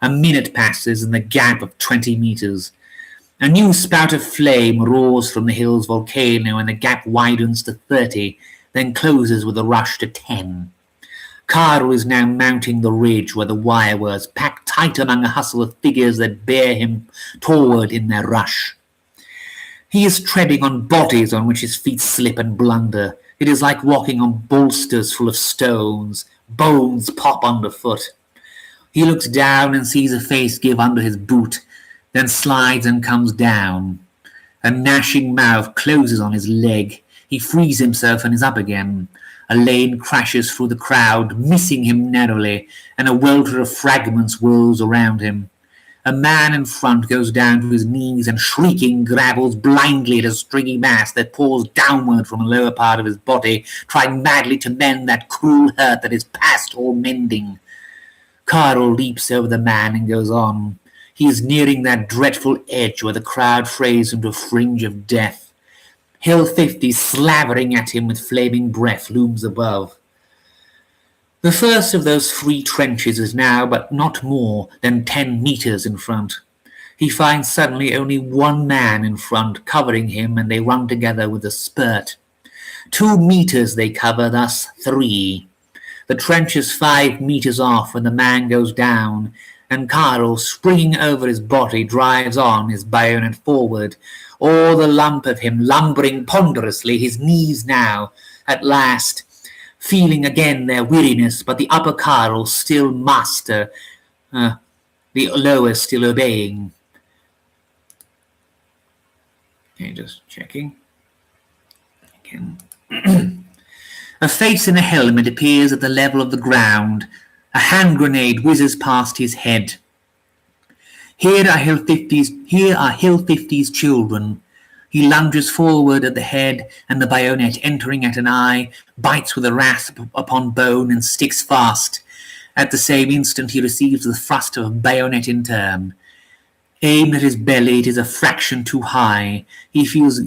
A minute passes in the gap of 20 metres. A new spout of flame roars from the hill's volcano, and the gap widens to 30, then closes with a rush to 10. Carl is now mounting the ridge where the wire was, packed tight among a hustle of figures that bear him toward in their rush. He is treading on bodies on which his feet slip and blunder. It is like walking on bolsters full of stones. Bones pop underfoot. He looks down and sees a face give under his boot, then slides and comes down. A gnashing mouth closes on his leg. He frees himself and is up again. A lane crashes through the crowd, missing him narrowly, and a welter of fragments whirls around him. A man in front goes down to his knees and, shrieking, grabbles blindly at a stringy mass that pours downward from the lower part of his body, trying madly to mend that cruel hurt that is past all mending. Carl leaps over the man and goes on. He is nearing that dreadful edge where the crowd frays into a fringe of death. Hill 50, slavering at him with flaming breath, looms above. The first of those 3 trenches is now but not more than 10 metres in front. He finds suddenly only one man in front, covering him, and they run together with a spurt. 2 metres they cover, thus 3. The trench is 5 metres off when the man goes down, and Carl, springing over his body, drives on, his bayonet forward, all the lump of him lumbering ponderously, his knees now, at last, feeling again their weariness, but the upper Carl still master, the lower still obeying. Okay, just checking. Again. A face in a helmet appears at the level of the ground. A hand grenade whizzes past his head. Here are Hill 50's children. He lunges forward at the head, and the bayonet, entering at an eye, bites with a rasp upon bone and sticks fast. At the same instant he receives the thrust of a bayonet in turn. Aimed at his belly, it is a fraction too high. He feels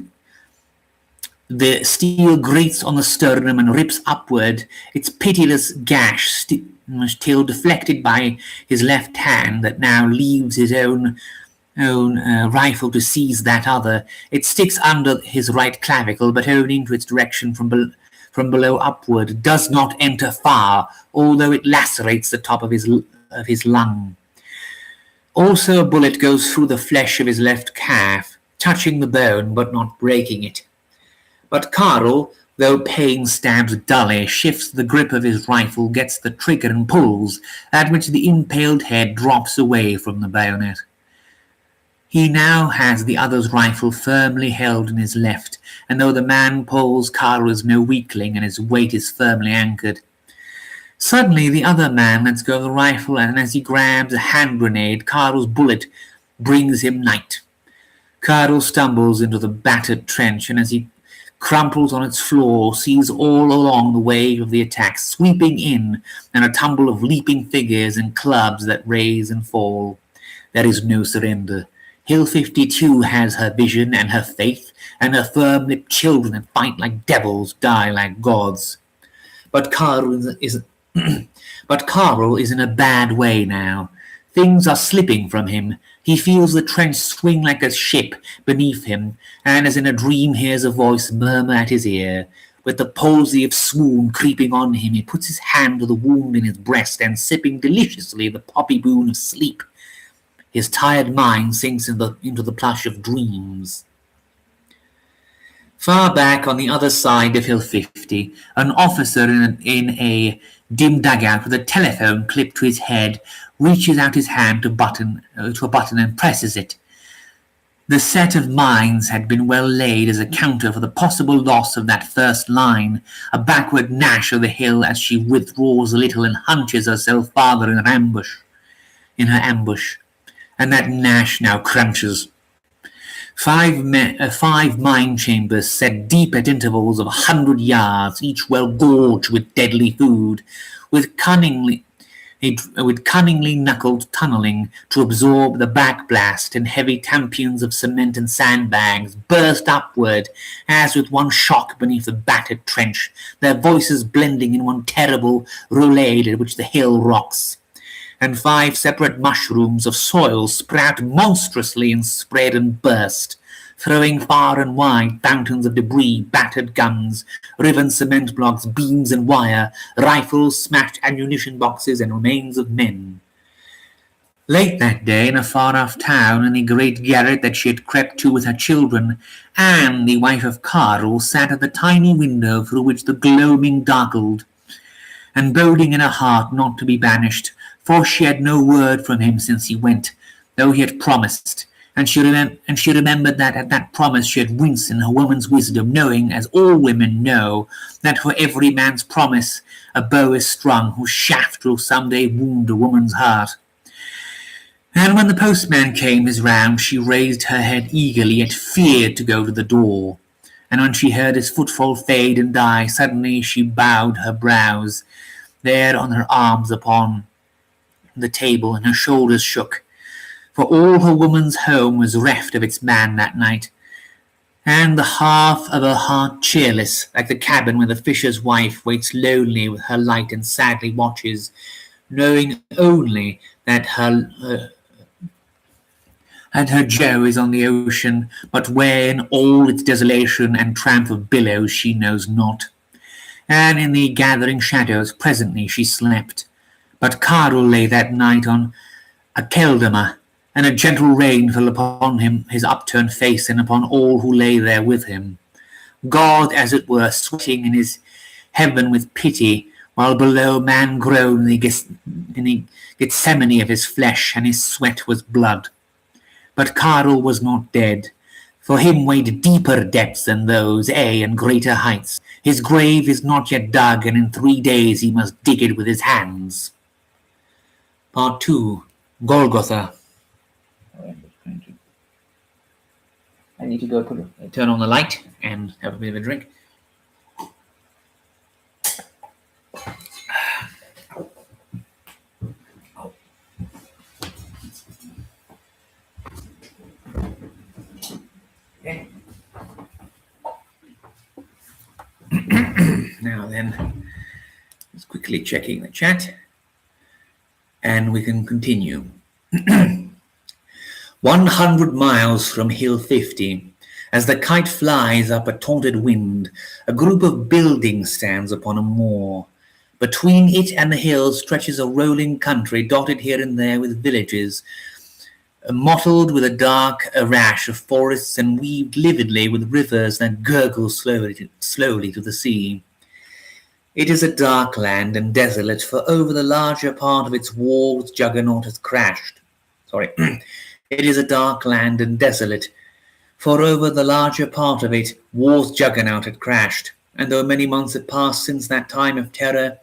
the steel grates on the sternum and rips upward, its pitiless gash till deflected by his left hand that now leaves his own rifle to seize that other. It sticks under his right clavicle, but only into its direction from below upward, does not enter far, although it lacerates the top of his lung. Also a bullet goes through the flesh of his left calf, touching the bone but not breaking it. But Carl, though pain stabs dully, shifts the grip of his rifle, gets the trigger and pulls, at which the impaled head drops away from the bayonet. He now has the other's rifle firmly held in his left, and though the man pulls, Carl is no weakling, and his weight is firmly anchored. Suddenly, the other man lets go of the rifle, and as he grabs a hand grenade, Carl's bullet brings him night. Carl stumbles into the battered trench, and as he crumples on its floor, sees all along the wave of the attack sweeping in, and a tumble of leaping figures and clubs that raise and fall. There is no surrender. Hill 52 has her vision and her faith, and her firm-lipped children that fight like devils die like gods. But Carl is but Carl is in a bad way now. Things are slipping from him. He feels the trench swing like a ship beneath him, and as in a dream hears a voice murmur at his ear. With the palsy of swoon creeping on him, he puts his hand to the wound in his breast, and sipping deliciously the poppy boon of sleep, his tired mind sinks into the plush of dreams. Far back on the other side of Hill 50, an officer in a dim dugout with a telephone clipped to his head reaches out his hand to a button and presses it. The set of mines had been well laid as a counter for the possible loss of that first line, a backward gnash of the hill as she withdraws a little and hunches herself farther in her ambush. And that gnash now crunches. Five mine chambers set deep at intervals of 100 yards, each well gorged with deadly food, with cunningly knuckled tunneling to absorb the backblast, and heavy tampions of cement and sandbags burst upward as with one shock beneath the battered trench, their voices blending in one terrible roulade at which the hill rocks. And 5 separate mushrooms of soil sprout monstrously and spread and burst, throwing far and wide fountains of debris, battered guns, riven cement blocks, beams and wire, rifles, smashed ammunition boxes, and remains of men. Late that day, in a far-off town, in the great garret that she had crept to with her children, Anne, the wife of Carl, sat at the tiny window through which the gloaming darkled, and boding in her heart not to be banished, for she had no word from him since he went, though he had promised, and she remembered that at that promise she had winced in her woman's wisdom, knowing, as all women know, that for every man's promise a bow is strung whose shaft will some day wound a woman's heart. And when the postman came his round, she raised her head eagerly, yet feared to go to the door. And when she heard his footfall fade and die, suddenly she bowed her brows, there on her arms upon the table, and her shoulders shook, for all her woman's home was reft of its man that night, and the half of her heart cheerless, like the cabin where the fisher's wife waits lonely with her light and sadly watches, knowing only that her Joe is on the ocean, but where in all its desolation and tramp of billows she knows not. And in the gathering shadows presently she slept. But Carl lay that night on a keldama, and a gentle rain fell upon him, his upturned face, and upon all who lay there with him. God, as it were, sweating in his heaven with pity, while below man groaned in the Gethsemane of his flesh, and his sweat was blood. But Carl was not dead. For him wait deeper depths than those, and greater heights. His grave is not yet dug, and in 3 days he must dig it with his hands. Part 2. Golgotha. I need to go turn on the light and have a bit of a drink. Okay. Now then, just quickly checking the chat, and we can continue. 100 miles from Hill 50, as the kite flies up a taunted wind, a group of buildings stands upon a moor. Between it and the hill stretches a rolling country, dotted here and there with villages, mottled with a dark arash of forests and weaved lividly with rivers that gurgle slowly to the sea. It is a dark land and desolate, for over the larger part of its walled juggernaut has crashed. It is a dark land and desolate, for over the larger part of it war's juggernaut had crashed, and though many months had passed since that time of terror,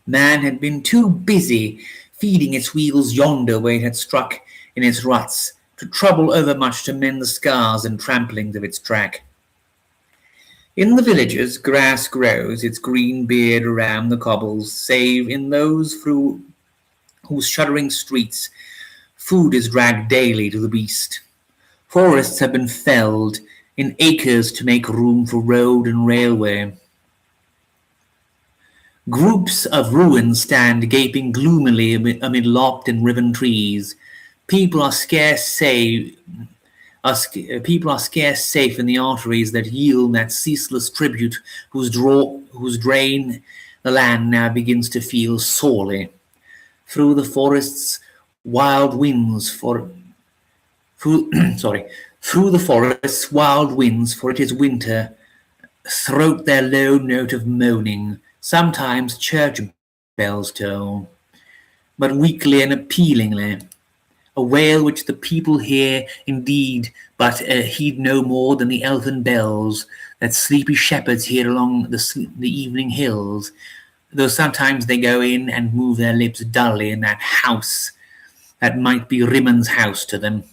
man had been too busy feeding its wheels yonder where it had struck in its ruts to trouble overmuch to mend the scars and tramplings of its track. In the villages grass grows its green beard around the cobbles, save in those through whose shuddering streets food is dragged daily to the beast. Forests have been felled in acres to make room for road and railway. Groups of ruins stand gaping gloomily amid lopped and riven trees. People are scarce safe. People are scarce safe in the arteries that yield that ceaseless tribute whose drain the land now begins to feel sorely. Through the forests, wild winds for through the forests, wild winds, for it is winter, throat their low note of moaning. Sometimes church bells toll, but weakly and appealingly, a wail which the people hear indeed, but heed no more than the elfin bells that sleepy shepherds hear along the evening hills, though sometimes they go in and move their lips dully in that house that might be Rimmond's house to them.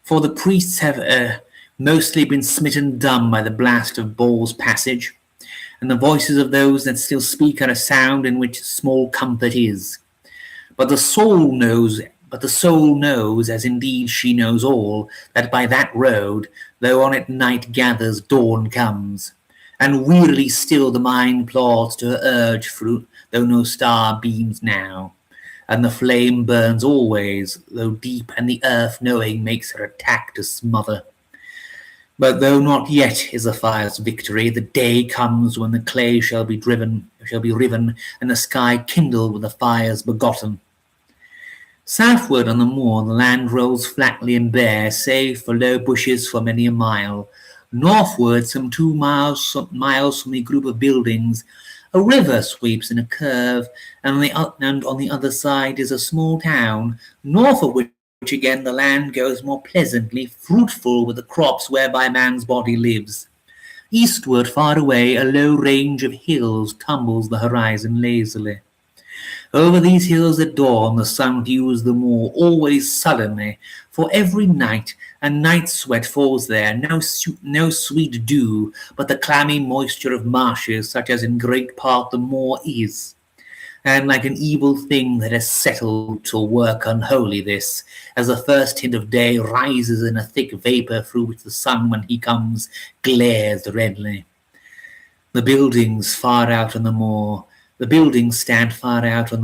For the priests have mostly been smitten dumb by the blast of Ball's passage, and the voices of those that still speak are a sound in which small comfort is. But the soul knows, as indeed she knows all, that by that road, though on it night gathers, dawn comes, and wearily still the mind plods to her urge through, though no star beams now, and the flame burns always, though deep, and the earth knowing makes her attack to smother. But though not yet is the fire's victory, the day comes when the clay shall be riven, and the sky kindled with the fires begotten. Southward on the moor the land rolls flatly and bare, save for low bushes for many a mile. Northward, some 2 miles from the group of buildings, a river sweeps in a curve, and on the other side is a small town, north of which again the land goes more pleasantly, fruitful with the crops whereby man's body lives. Eastward, far away, a low range of hills tumbles the horizon lazily. Over these hills at dawn the sun dews the moor, always suddenly, for every night a night sweat falls there, no sweet dew, but the clammy moisture of marshes, such as in great part the moor is. And like an evil thing that has settled to work unholy this, as the first hint of day rises in a thick vapour through which the sun, when he comes, glares redly. The buildings stand far out on the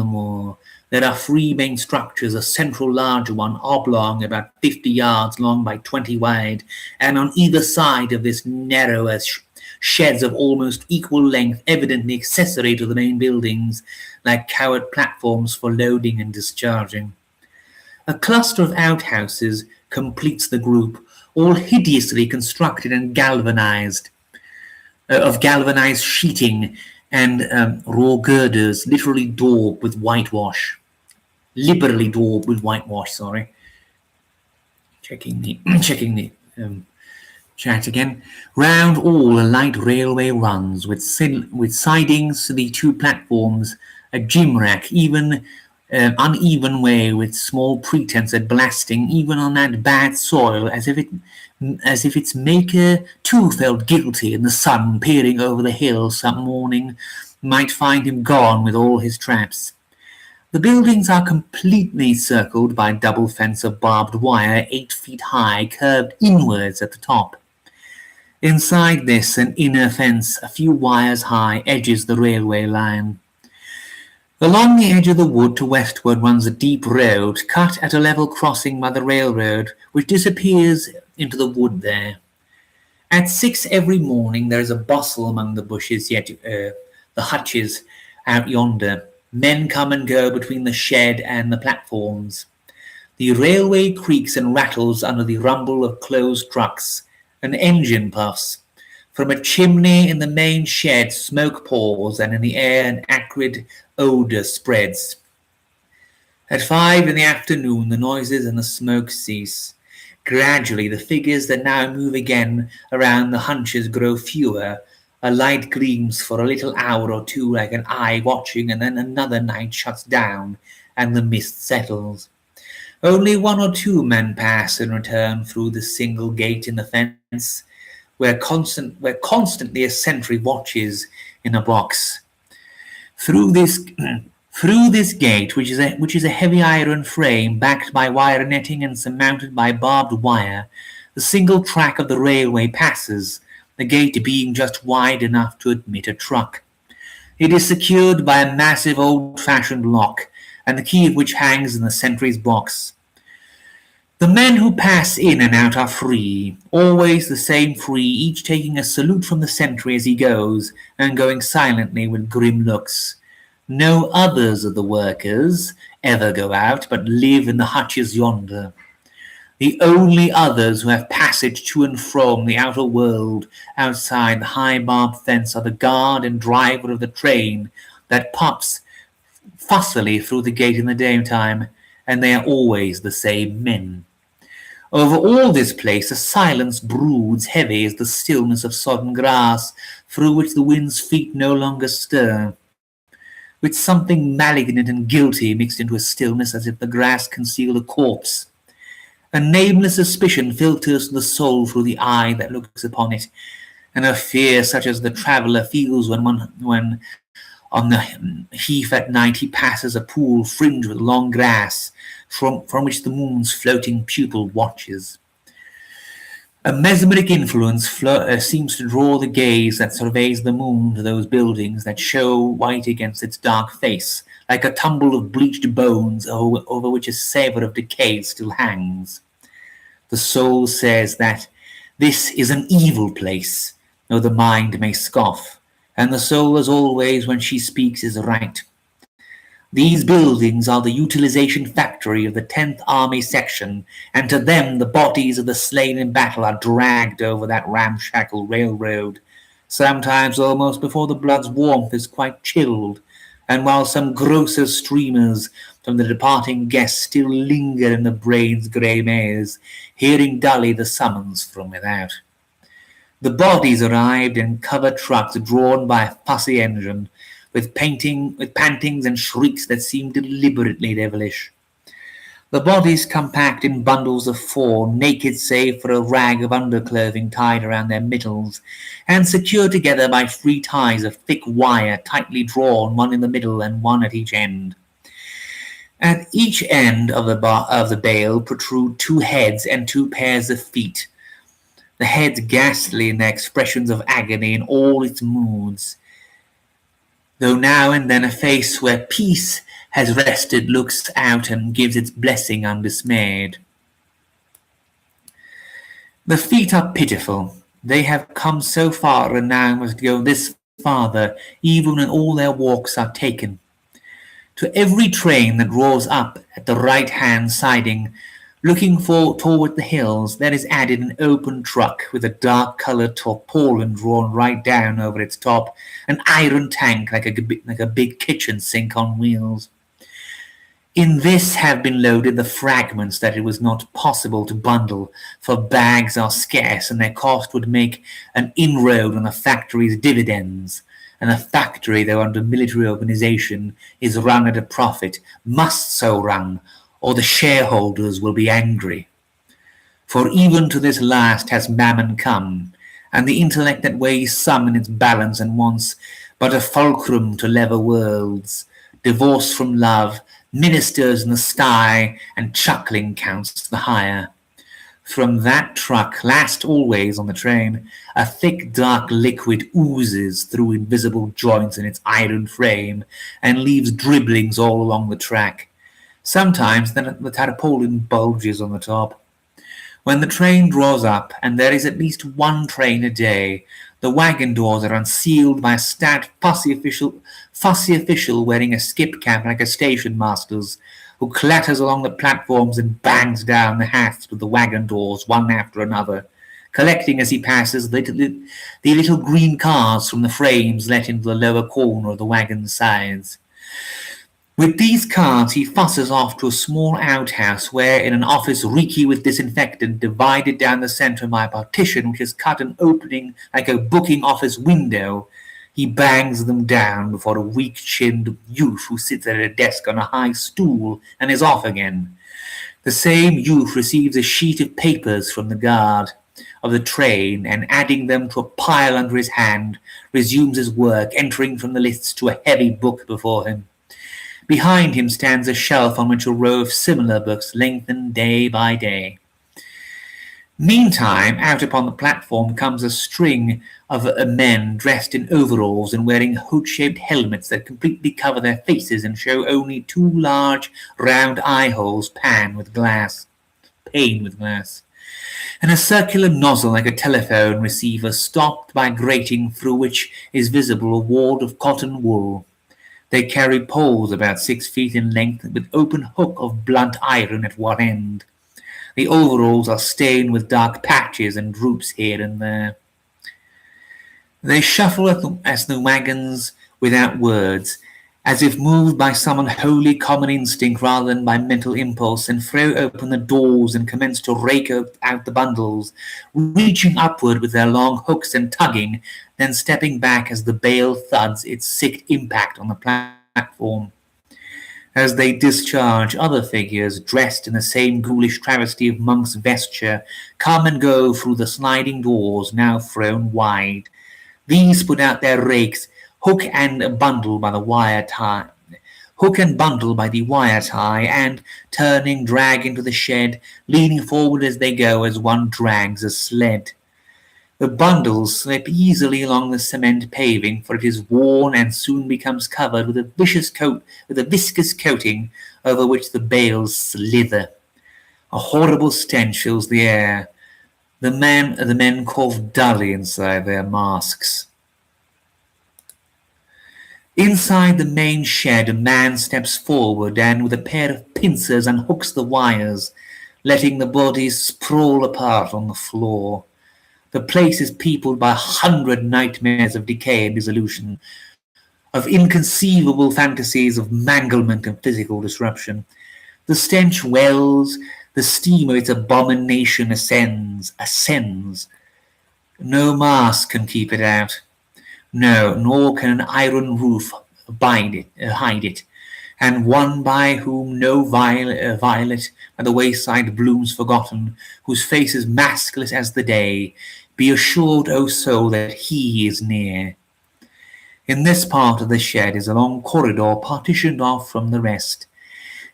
moor. There are 3 main structures, a central larger one, oblong, about 50 yards long by 20 wide, and on either side of this narrower sheds of almost equal length, evidently accessory to the main buildings, like covered platforms for loading and discharging. A cluster of outhouses completes the group, all hideously constructed and galvanized, of galvanized sheeting and raw girders, liberally daubed with whitewash. Checking the chat again. Round all a light railway runs, with sidings to the 2 platforms, a gimcrack, even uneven way with small pretence at blasting, even on that bad soil, as if its maker too felt guilty, and the sun peering over the hill some morning might find him gone with all his traps. The buildings are completely circled by a double fence of barbed wire 8 feet high, curved inwards at the top. Inside this, an inner fence, a few wires high, edges the railway line. Along the edge of the wood to westward runs a deep road, cut at a level crossing by the railroad, which disappears into the wood there. At 6 every morning there is a bustle among the bushes, yet the hutches out yonder. Men come and go between the shed and the platforms. The railway creaks and rattles under the rumble of closed trucks. An engine puffs. From a chimney in the main shed smoke pours, and in the air an acrid odour spreads. At 5 in the afternoon, the noises and the smoke cease. Gradually, the figures that now move again around the hunches grow fewer. A light gleams for a little hour or two like an eye watching, and then another night shuts down, and the mist settles. Only one or two men pass and return through the single gate in the fence, where constantly a sentry watches in a box. Through this through this gate, which is a heavy iron frame backed by wire netting and surmounted by barbed wire, the single track of the railway passes, the gate being just wide enough to admit a truck. It is secured by a massive old-fashioned lock, and the key of which hangs in the sentry's box. The men who pass in and out are free, always the same free, each taking a salute from the sentry as he goes, and going silently with grim looks. No others of the workers ever go out, but live in the hutches yonder. The only others who have passage to and from the outer world outside the high barbed fence are the guard and driver of the train that pops fussily through the gate in the daytime, and they are always the same men. Over all this place a silence broods heavy as the stillness of sodden grass, through which the wind's feet no longer stir, with something malignant and guilty mixed into a stillness as if the grass concealed a corpse. A nameless suspicion filters the soul through the eye that looks upon it, and a fear such as the traveller feels when on the heath at night he passes a pool fringed with long grass, from which the moon's floating pupil watches. A mesmeric influence seems to draw the gaze that surveys the moon to those buildings that show white against its dark face, like a tumble of bleached bones over which a savour of decay still hangs. The soul says that this is an evil place, though the mind may scoff, and the soul, as always, when she speaks, is right. These buildings are the utilization factory of the 10th Army Section, and to them the bodies of the slain in battle are dragged over that ramshackle railroad, sometimes almost before the blood's warmth is quite chilled, and while some grosser streamers from the departing guests still linger in the brain's grey maze, hearing dully the summons from without. The bodies arrived in covered trucks drawn by a fussy engine, with pantings and shrieks that seem deliberately devilish. The bodies come packed in bundles of 4, naked save for a rag of underclothing tied around their middles, and secured together by 3 ties of thick wire tightly drawn, one in the middle and one at each end. At each end of the bale protrude 2 heads and 2 pairs of feet, the heads ghastly in their expressions of agony in all its moods, though now and then a face where peace has rested looks out and gives its blessing undismayed. The feet are pitiful. They have come so far and now must go this farther, even when all their walks are taken. To every train that draws up at the right-hand siding, looking toward the hills, there is added an open truck with a dark-coloured tarpaulin drawn right down over its top, an iron tank like a big kitchen sink on wheels. In this have been loaded the fragments that it was not possible to bundle, for bags are scarce and their cost would make an inroad on the factory's dividends. And a factory, though under military organization, is run at a profit, must so run, or the shareholders will be angry. For even to this last has mammon come, and the intellect that weighs some in its balance and wants but a fulcrum to lever worlds, divorced from love, ministers in the sty, and chuckling counts the higher. From that truck, last always on the train, a thick dark liquid oozes through invisible joints in its iron frame, and leaves dribblings all along the track. Sometimes the tarpaulin bulges on the top. When the train draws up, and there is at least 1 train a day, the wagon doors are unsealed by a stout fussy official wearing a skip cap like a station master's, who clatters along the platforms and bangs down the hasps of the wagon doors one after another, collecting as he passes the little green cars from the frames let into the lower corner of the wagon's sides. With these cards, he fusses off to a small outhouse where, in an office reeky with disinfectant, divided down the centre by a partition which has cut an opening like a booking office window, he bangs them down before a weak-chinned youth who sits at a desk on a high stool and is off again. The same youth receives a sheet of papers from the guard of the train and, adding them to a pile under his hand, resumes his work, entering from the lists to a heavy book before him. Behind him stands a shelf on which a row of similar books lengthen day by day. Meantime, out upon the platform comes a string of men dressed in overalls and wearing hood-shaped helmets that completely cover their faces and show only two large round eye holes paned with glass, and a circular nozzle like a telephone receiver stopped by a grating through which is visible a wad of cotton wool. They carry poles about 6 feet in length with open hook of blunt iron at one end. The overalls are stained with dark patches and droops here and there. They shuffle as the wagons without words, as if moved by some unholy common instinct rather than by mental impulse, and throw open the doors and commence to rake out the bundles, reaching upward with their long hooks and tugging, then stepping back as the bale thuds its sick impact on the platform. As they discharge, other figures, dressed in the same ghoulish travesty of monk's vesture, come and go through the sliding doors, now thrown wide. These put out their rakes, hook and bundle by the wire tie, and, turning, drag into the shed, leaning forward as they go as one drags a sled. The bundles slip easily along the cement paving, for it is worn and soon becomes covered with a viscous coating over which the bales slither. A horrible stench fills the air. The men cough dully inside their masks. Inside the main shed, a man steps forward and, with a pair of pincers, unhooks the wires, letting the bodies sprawl apart on the floor. The place is peopled by 100 nightmares of decay and dissolution, of inconceivable fantasies of manglement and physical disruption. The stench wells, the steam of its abomination ascends. No mask can keep it out. No, nor can an iron roof hide it, and one by whom no violet by the wayside blooms forgotten, whose face is maskless as the day, be assured, O soul, that he is near. In this part of the shed is a long corridor partitioned off from the rest,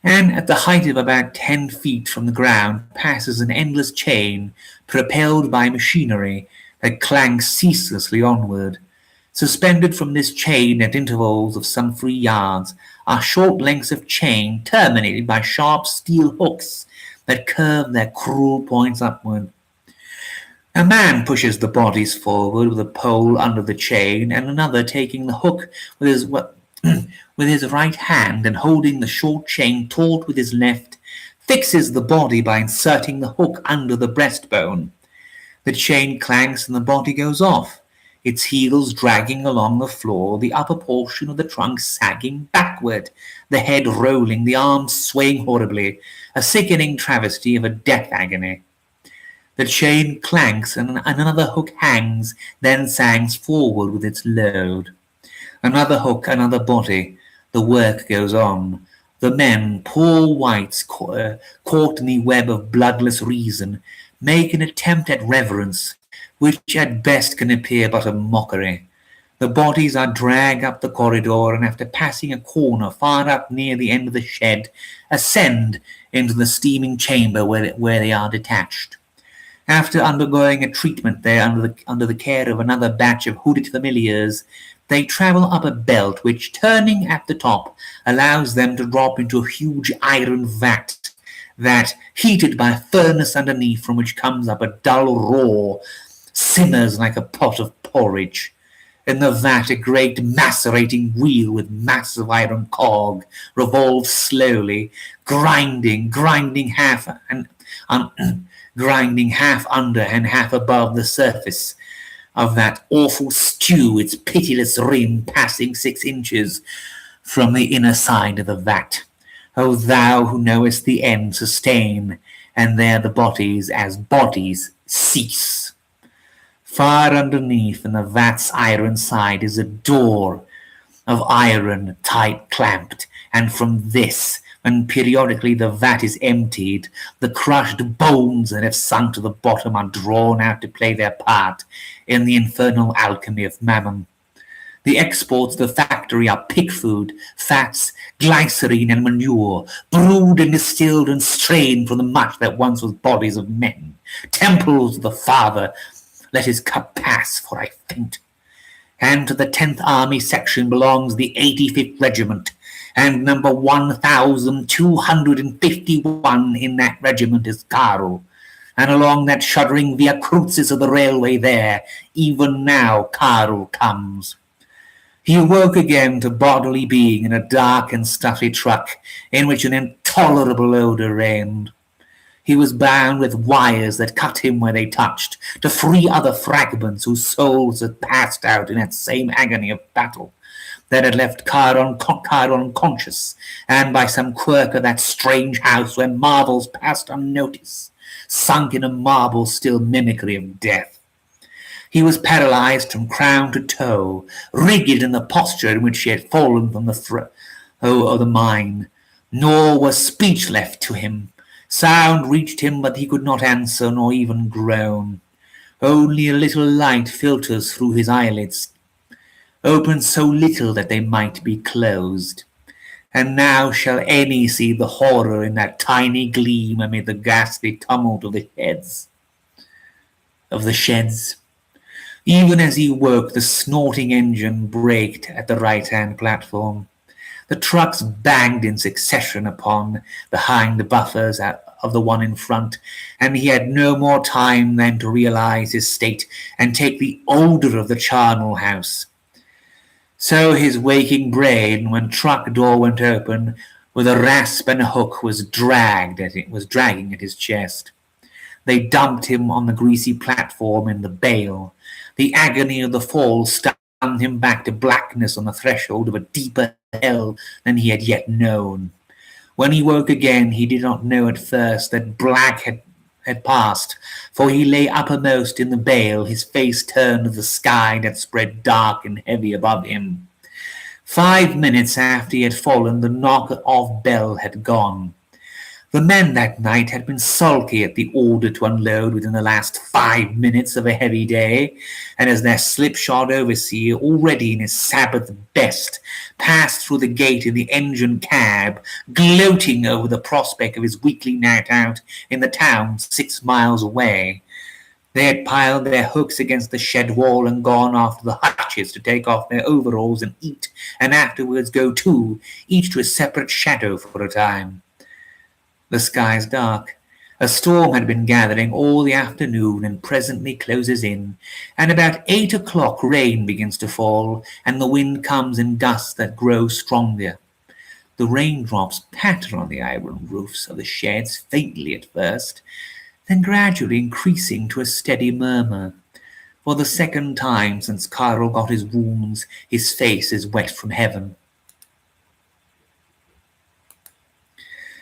and at the height of about 10 feet from the ground passes an endless chain propelled by machinery that clangs ceaselessly onward. Suspended from this chain at intervals of some 3 yards are short lengths of chain terminated by sharp steel hooks that curve their cruel points upward. A man pushes the bodies forward with a pole under the chain, and another, taking the hook with his right hand and holding the short chain taut with his left, fixes the body by inserting the hook under the breastbone. The chain clanks and the body goes off, its heels dragging along the floor, the upper portion of the trunk sagging backward, the head rolling, the arms swaying horribly, a sickening travesty of a death agony. The chain clanks and another hook hangs, then sangs forward with its load. Another hook, another body. The work goes on. The men, poor wights caught in the web of bloodless reason, make an attempt at reverence, which at best can appear but a mockery. The bodies are dragged up the corridor, and after passing a corner far up near the end of the shed, ascend into the steaming chamber where they are detached. After undergoing a treatment there under the care of another batch of hooded familiars, they travel up a belt which, turning at the top, allows them to drop into a huge iron vat that, heated by a furnace underneath from which comes up a dull roar, simmers like a pot of porridge. In the vat a great macerating wheel with massive iron cog revolves slowly, grinding half under and half above the surface of that awful stew, its pitiless rim passing 6 inches from the inner side of the vat. O thou who knowest the end sustain, and there the bodies as bodies cease. Far underneath in the vat's iron side is a door of iron tight clamped, and from this, when periodically the vat is emptied, the crushed bones that have sunk to the bottom are drawn out to play their part in the infernal alchemy of mammon. The exports of the factory are pig food, fats, glycerine, and manure, brewed and distilled and strained from the much that once was bodies of men. Temples of the Father, let his cup pass, for I faint. And to the 10th Army Section belongs the 85th Regiment, and number 1251 in that regiment is Karl. And along that shuddering Via Crucis of the railway there, even now Karl comes. He awoke again to bodily being in a dark and stuffy truck in which an intolerable odour reigned. He was bound with wires that cut him where they touched, to free other fragments whose souls had passed out in that same agony of battle that had left Chiron unconscious, and by some quirk of that strange house where marvels passed unnoticed, sunk in a marble still mimicry of death. He was paralyzed from crown to toe, rigid in the posture in which he had fallen from the of the mine, nor was speech left to him. Sound reached him, but he could not answer nor even groan. Only a little light filters through his eyelids, opened so little that they might be closed. And now shall any see the horror in that tiny gleam amid the ghastly tumult of the sheds. Even as he woke, the snorting engine braked at the right-hand platform. The trucks banged in succession upon the hind buffers of the one in front, and he had no more time than to realize his state and take the odour of the charnel house. So his waking brain, when truck door went open, with a rasp and a hook, was dragging at his chest. They dumped him on the greasy platform in the bale. The agony of the fall stunned him back to blackness on the threshold of a deeper hell than he had yet known. When he woke again, he did not know at first that black had passed, for he lay uppermost in the bale, his face turned to the sky that spread dark and heavy above him. 5 minutes after he had fallen, the knock-off bell had gone. The men that night had been sulky at the order to unload within the last 5 minutes of a heavy day, and as their slipshod overseer, already in his Sabbath best, passed through the gate in the engine cab, gloating over the prospect of his weekly night out in the town 6 miles away, they had piled their hooks against the shed wall and gone after the hutches to take off their overalls and eat, and afterwards go too, each to a separate shadow for a time. The sky's dark. A storm had been gathering all the afternoon and presently closes in, and about 8 o'clock rain begins to fall, and the wind comes in gusts that grow stronger. The raindrops patter on the iron roofs of the sheds faintly at first, then gradually increasing to a steady murmur. For the second time since Karl got his wounds, his face is wet from heaven.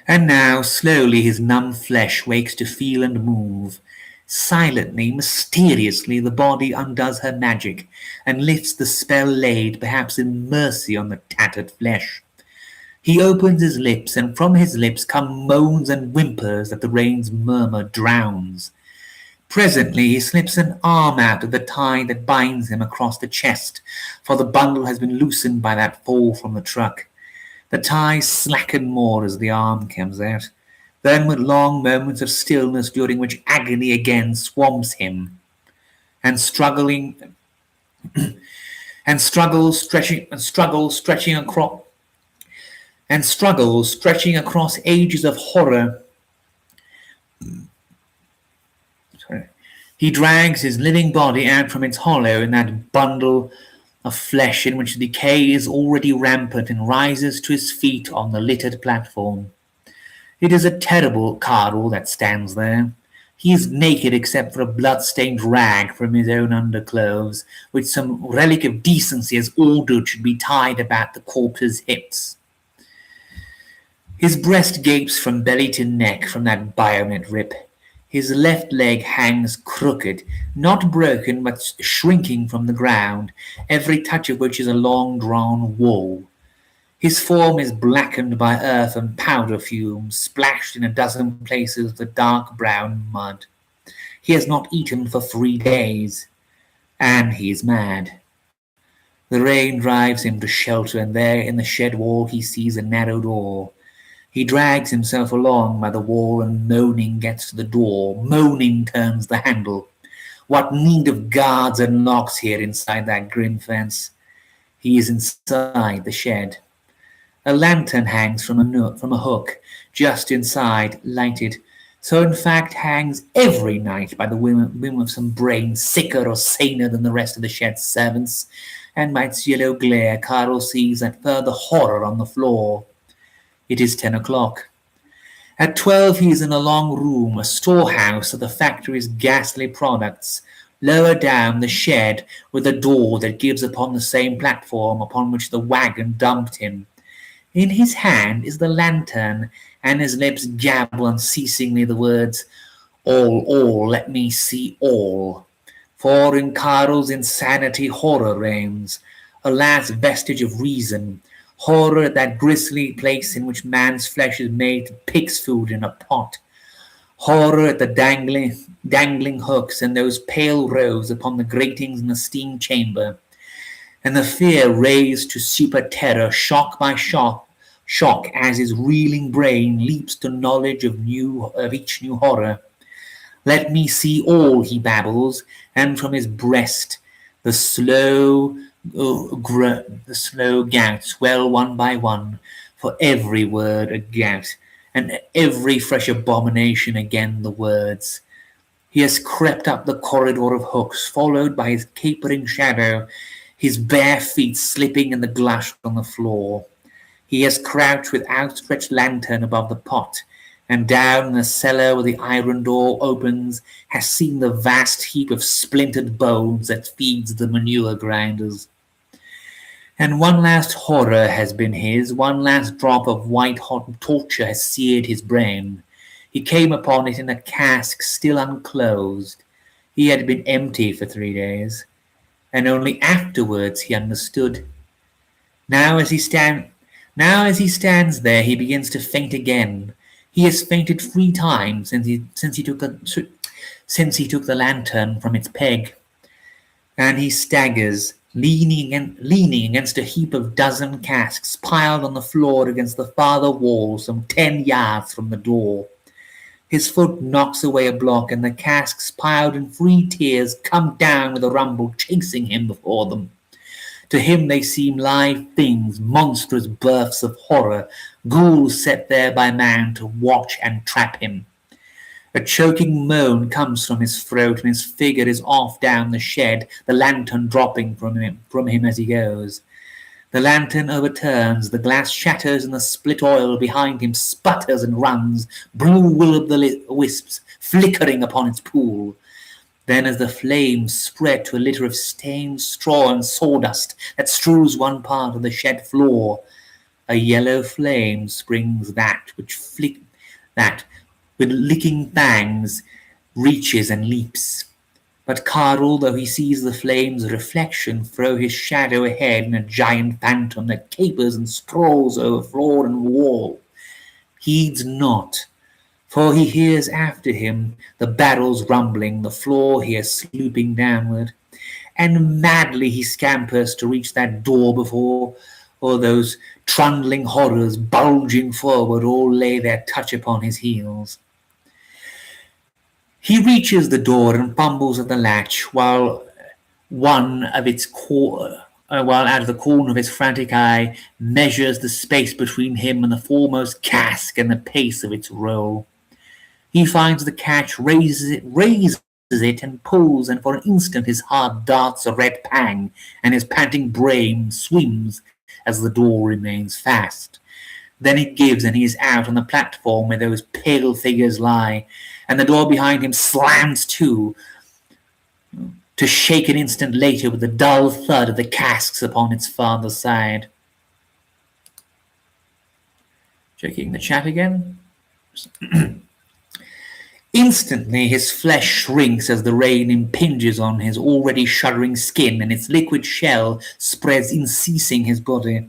And now, slowly, his numb flesh wakes to feel and move. Silently, mysteriously, the body undoes her magic and lifts the spell laid, perhaps in mercy, on the tattered flesh. He opens his lips, and from his lips come moans and whimpers that the rain's murmur drowns. Presently, he slips an arm out of the tie that binds him across the chest, for the bundle has been loosened by that fall from the truck. The ties slacken more as the arm comes out, then with long moments of stillness during which agony again swamps him, and struggles stretching across ages of horror. He drags his living body out from its hollow in that bundle of flesh in which decay is already rampant, and rises to his feet on the littered platform. It is a terrible Karl that stands there. He is naked except for a blood-stained rag from his own underclothes, which some relic of decency has ordered should be tied about the corpse's hips. His breast gapes from belly to neck from that bayonet rip. His left leg hangs crooked, not broken but shrinking from the ground, every touch of which is a long-drawn woe. His form is blackened by earth and powder fumes, splashed in a dozen places with dark brown mud. He has not eaten for 3 days, and he is mad. The rain drives him to shelter, and there in the shed wall he sees a narrow door. He drags himself along by the wall and moaning gets to the door, moaning turns the handle. What need of guards and locks here inside that grim fence? He is inside the shed. A lantern hangs from a hook just inside, lighted. So in fact hangs every night by the whim of some brain sicker or saner than the rest of the shed's servants, and by its yellow glare Carl sees that further horror on the floor. It is 10 o'clock. At 12 he is in a long room, a storehouse of the factory's ghastly products. Lower down the shed with a door that gives upon the same platform upon which the wagon dumped him. In his hand is the lantern, and his lips gabble unceasingly the words, all, let me see all. For in Carl's insanity horror reigns, a last vestige of reason, horror at that grisly place in which man's flesh is made to pig's food in a pot, horror at the dangling hooks and those pale rows upon the gratings in the steam chamber, and the fear raised to super terror, shock by shock, as his reeling brain leaps to knowledge of each new horror. Let me see all, he babbles, and from his breast the slow gouts swell one by one, for every word a gout, and every fresh abomination again the words. He has crept up the corridor of hooks, followed by his capering shadow, his bare feet slipping in the glass on the floor. He has crouched with outstretched lantern above the pot, and down in the cellar where the iron door opens has seen the vast heap of splintered bones that feeds the manure grinders. And one last horror has been his, one last drop of white-hot torture has seared his brain. He came upon it in a cask still unclosed. He had been empty for 3 days, and only afterwards he understood. Now as he stands there, he begins to faint again. He has fainted 3 times since he took the lantern from its peg, and he staggers, leaning against a heap of dozen casks piled on the floor against the farther wall some 10 yards from the door. His foot knocks away a block, and the casks piled in 3 tiers come down with a rumble, chasing him before them. To him they seem live things, monstrous births of horror, ghouls set there by man to watch and trap him. A choking moan comes from his throat, and his figure is off down the shed, the lantern dropping from him as he goes. The lantern overturns, the glass shatters, and the split oil behind him sputters and runs, blue will-o'-the-wisps flickering upon its pool. Then as the flames spread to a litter of stained straw and sawdust that strews one part of the shed floor, a yellow flame springs that with licking fangs reaches and leaps. But Carl, though he sees the flame's reflection throw his shadow ahead in a giant phantom that capers and sprawls over floor and wall, heeds not, for he hears after him the barrels rumbling, the floor hears slooping downward, and madly he scampers to reach that door before, or those trundling horrors bulging forward all lay their touch upon his heels. He reaches the door and fumbles at the latch, while out of the corner of his frantic eye measures the space between him and the foremost cask and the pace of its roll. He finds the catch, raises it and pulls, and for an instant his heart darts a red pang, and his panting brain swims as the door remains fast. Then it gives, and he is out on the platform where those pale figures lie, and the door behind him slams to shake an instant later with the dull thud of the casks upon its farther side. Checking the chat again. Instantly his flesh shrinks as the rain impinges on his already shuddering skin, and its liquid shell spreads unceasing his body.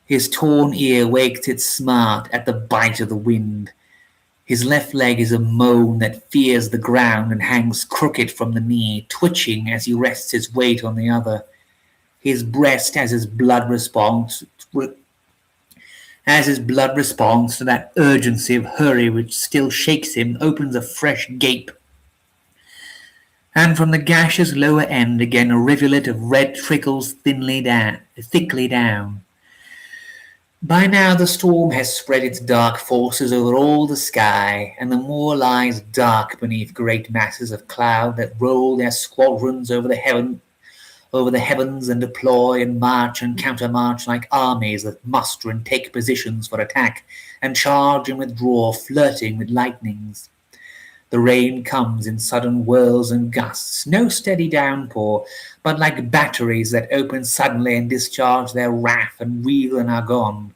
His torn ear wakes its smart at the bite of the wind. His left leg is a moan that fears the ground and hangs crooked from the knee, twitching as he rests his weight on the other. His breast, as his blood responds to that urgency of hurry which still shakes him, opens a fresh gape. And from the gash's lower end again a rivulet of red trickles thickly down. By now the storm has spread its dark forces over all the sky, and the moor lies dark beneath great masses of cloud that roll their squadrons over the heavens and deploy and march and countermarch like armies that muster and take positions for attack, and charge and withdraw, flirting with lightnings. The rain comes in sudden whirls and gusts, no steady downpour, but like batteries that open suddenly and discharge their wrath and reel and are gone,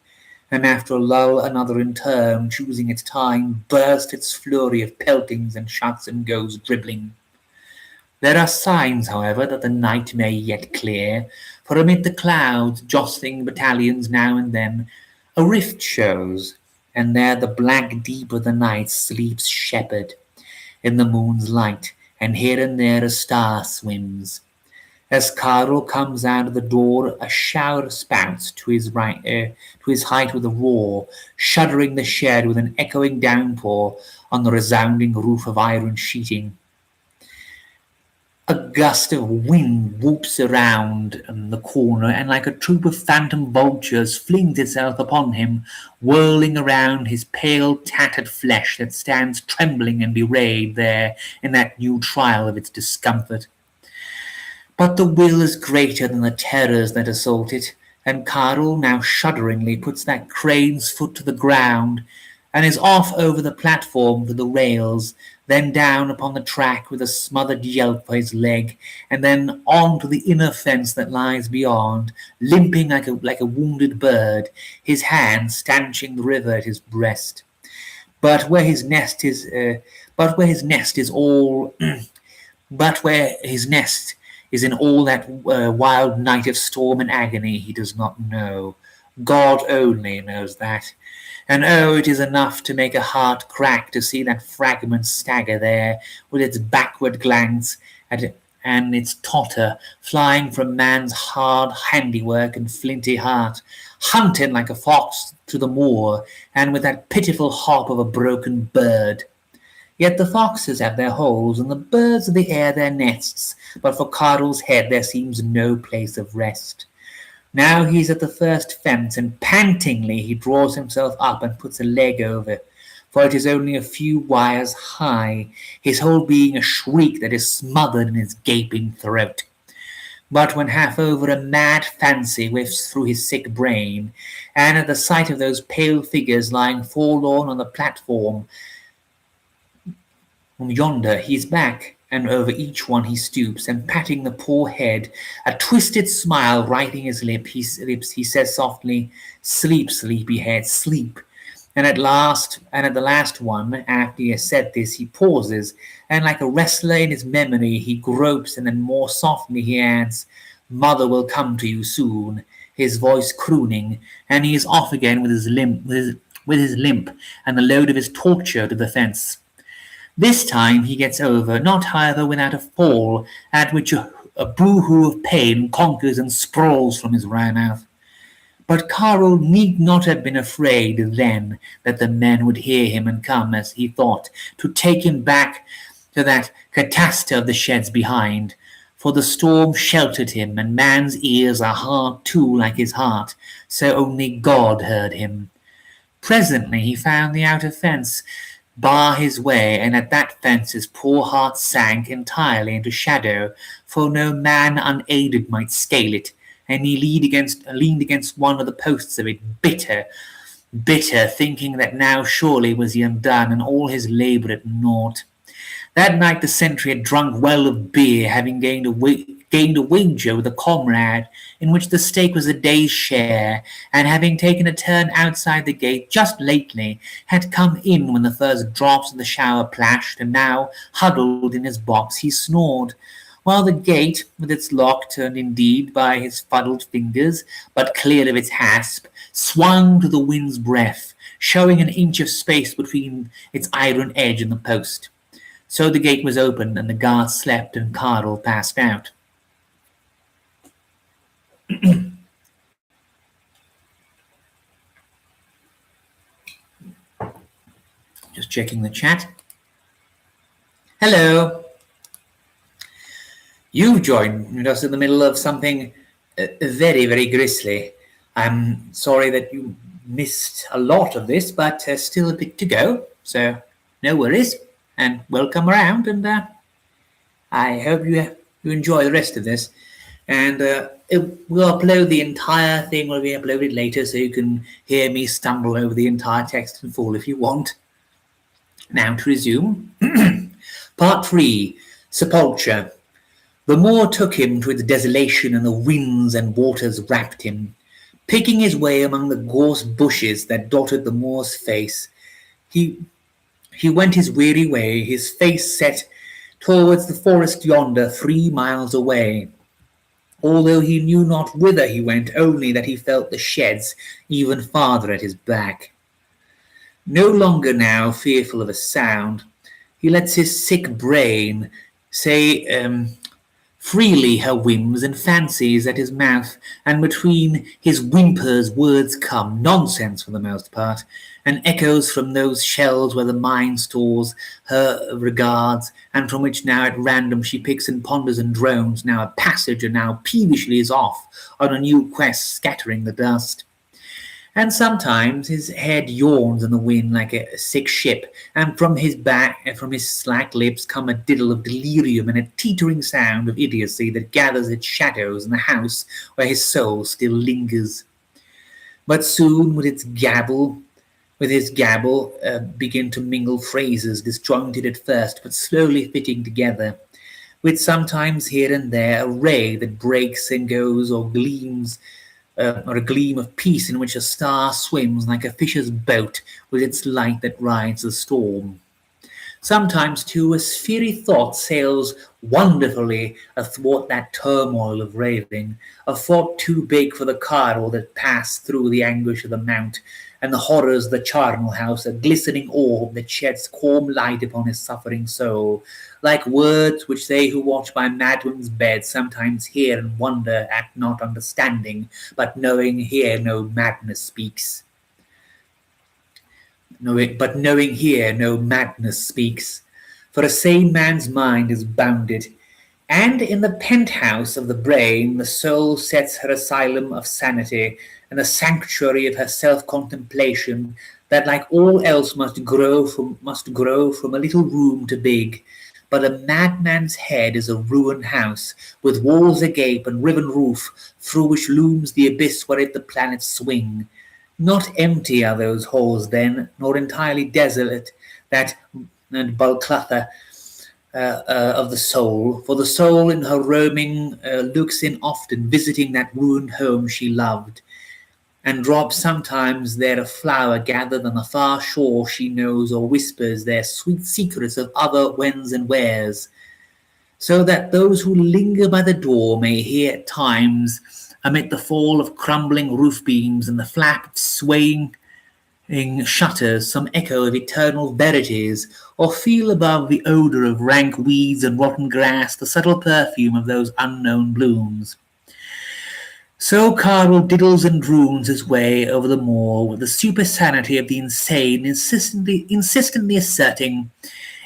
and after a lull another in turn, choosing its time, burst its flurry of peltings and shuts and goes dribbling. There are signs, however, that the night may yet clear, for amid the clouds, jostling battalions now and then, a rift shows, and there the black deep of the night sleeps shepherd in the moon's light, and here and there a star swims. As Carl comes out of the door, a shower spouts to his height with a roar, shuddering the shed with an echoing downpour on the resounding roof of iron sheeting. A gust of wind whoops around the corner, and like a troop of phantom vultures flings itself upon him, whirling around his pale, tattered flesh that stands trembling and bewrayed there in that new trial of its discomfort. But the will is greater than the terrors that assault it, and Carl now shudderingly puts that crane's foot to the ground, and is off over the platform to the rails, then down upon the track with a smothered yelp for his leg, and then on to the inner fence that lies beyond, limping like a wounded bird, his hand stanching the river at his breast. But where his nest is in all that wild night of storm and agony, he does not know. God only knows that. And oh, it is enough to make a heart crack to see that fragment stagger there, with its backward glance and its totter, flying from man's hard handiwork and flinty heart, hunted like a fox to the moor, and with that pitiful hop of a broken bird. Yet the foxes have their holes, and the birds of the air their nests, but for Carl's head there seems no place of rest. Now he is at the first fence, and pantingly he draws himself up and puts a leg over, for it is only a few wires high, his whole being a shriek that is smothered in his gaping throat. But when half over, a mad fancy whiffs through his sick brain, and at the sight of those pale figures lying forlorn on the platform yonder, he is back, and over each one he stoops, and patting the poor head, a twisted smile writing his lips, he says softly, "Sleep, sleepy head, sleep." And at the last one, after he has said this, he pauses, and like a wrestler in his memory, he gropes, and then more softly he adds, "Mother will come to you soon," his voice crooning, and he is off again with his limp and the load of his torture to the fence. This time he gets over, not however without a fall, at which a boo-hoo of pain conquers and sprawls from his wry mouth. But Carl need not have been afraid then that the men would hear him and come, as he thought, to take him back to that catasta of the sheds behind, for the storm sheltered him, and man's ears are hard too like his heart, so only God heard him. Presently he found the outer fence bar his way, and at that fence his poor heart sank entirely into shadow, for no man unaided might scale it, and he leaned against one of the posts of it, bitter, bitter, thinking that now surely was he undone, and all his labour at naught. That night the sentry had drunk well of beer, having gained a wager with a comrade, in which the stake was a day's share, and having taken a turn outside the gate just lately, had come in when the first drops of the shower plashed, and now, huddled in his box, he snored, while the gate, with its lock turned indeed by his fuddled fingers, but clear of its hasp, swung to the wind's breath, showing an inch of space between its iron edge and the post. So the gate was opened, and the guards slept, and Carl passed out. Just checking the chat. Hello. You've joined us in the middle of something very, very grisly. I'm sorry that you missed a lot of this, but still a bit to go. So no worries, and welcome around. And I hope you enjoy the rest of this. And we'll upload the entire thing. Will be uploaded later, so you can hear me stumble over the entire text in full if you want. Now to resume. Part 3. Sepulture. The moor took him to its desolation, and the winds and waters wrapped him. Picking his way among the gorse bushes that dotted the moor's face, he went his weary way, his face set towards the forest yonder 3 miles away. Although he knew not whither he went, only that he felt the sheds even farther at his back. No longer now fearful of a sound, he lets his sick brain say freely her whims and fancies at his mouth, and between his whimpers words come, nonsense for the most part, and echoes from those shelves where the mind stores her regards, and from which now at random she picks and ponders and drones, now a passage, and now peevishly is off on a new quest, scattering the dust. And sometimes his head yawns in the wind like a sick ship, and from his back and from his slack lips come a diddle of delirium and a teetering sound of idiocy that gathers its shadows in the house where his soul still lingers. But soon with his gabble begin to mingle phrases disjointed at first, but slowly fitting together, with sometimes here and there a ray that breaks and goes, or gleams, or a gleam of peace in which a star swims like a fisher's boat with its light that rides the storm. Sometimes, too, a fiery thought sails wonderfully athwart that turmoil of raving, a thought too big for the Carl that passed through the anguish of the mount, and the horrors of the charnel house, a glistening orb that sheds calm light upon his suffering soul, like words which they who watch by madmen's beds sometimes hear and wonder at not understanding, but knowing here no madness speaks. Knowing here no madness speaks, for a sane man's mind is bounded, and in the penthouse of the brain the soul sets her asylum of sanity, and the sanctuary of her self-contemplation, that like all else must grow from a little room to big. But a madman's head is a ruined house, with walls agape and riven roof, through which looms the abyss wherein the planets swing. Not empty are those halls then, nor entirely desolate, that Balclutha of the soul, for the soul in her roaming looks in often, visiting that ruined home she loved, and drops sometimes there a flower gathered on the far shore she knows, or whispers their sweet secrets of other whens and wheres, so that those who linger by the door may hear at times, amid the fall of crumbling roof beams and the flap of swaying shutters, some echo of eternal verities, or feel above the odour of rank weeds and rotten grass the subtle perfume of those unknown blooms. So Carl diddles and droons his way over the moor with the supersanity of the insane, insistently asserting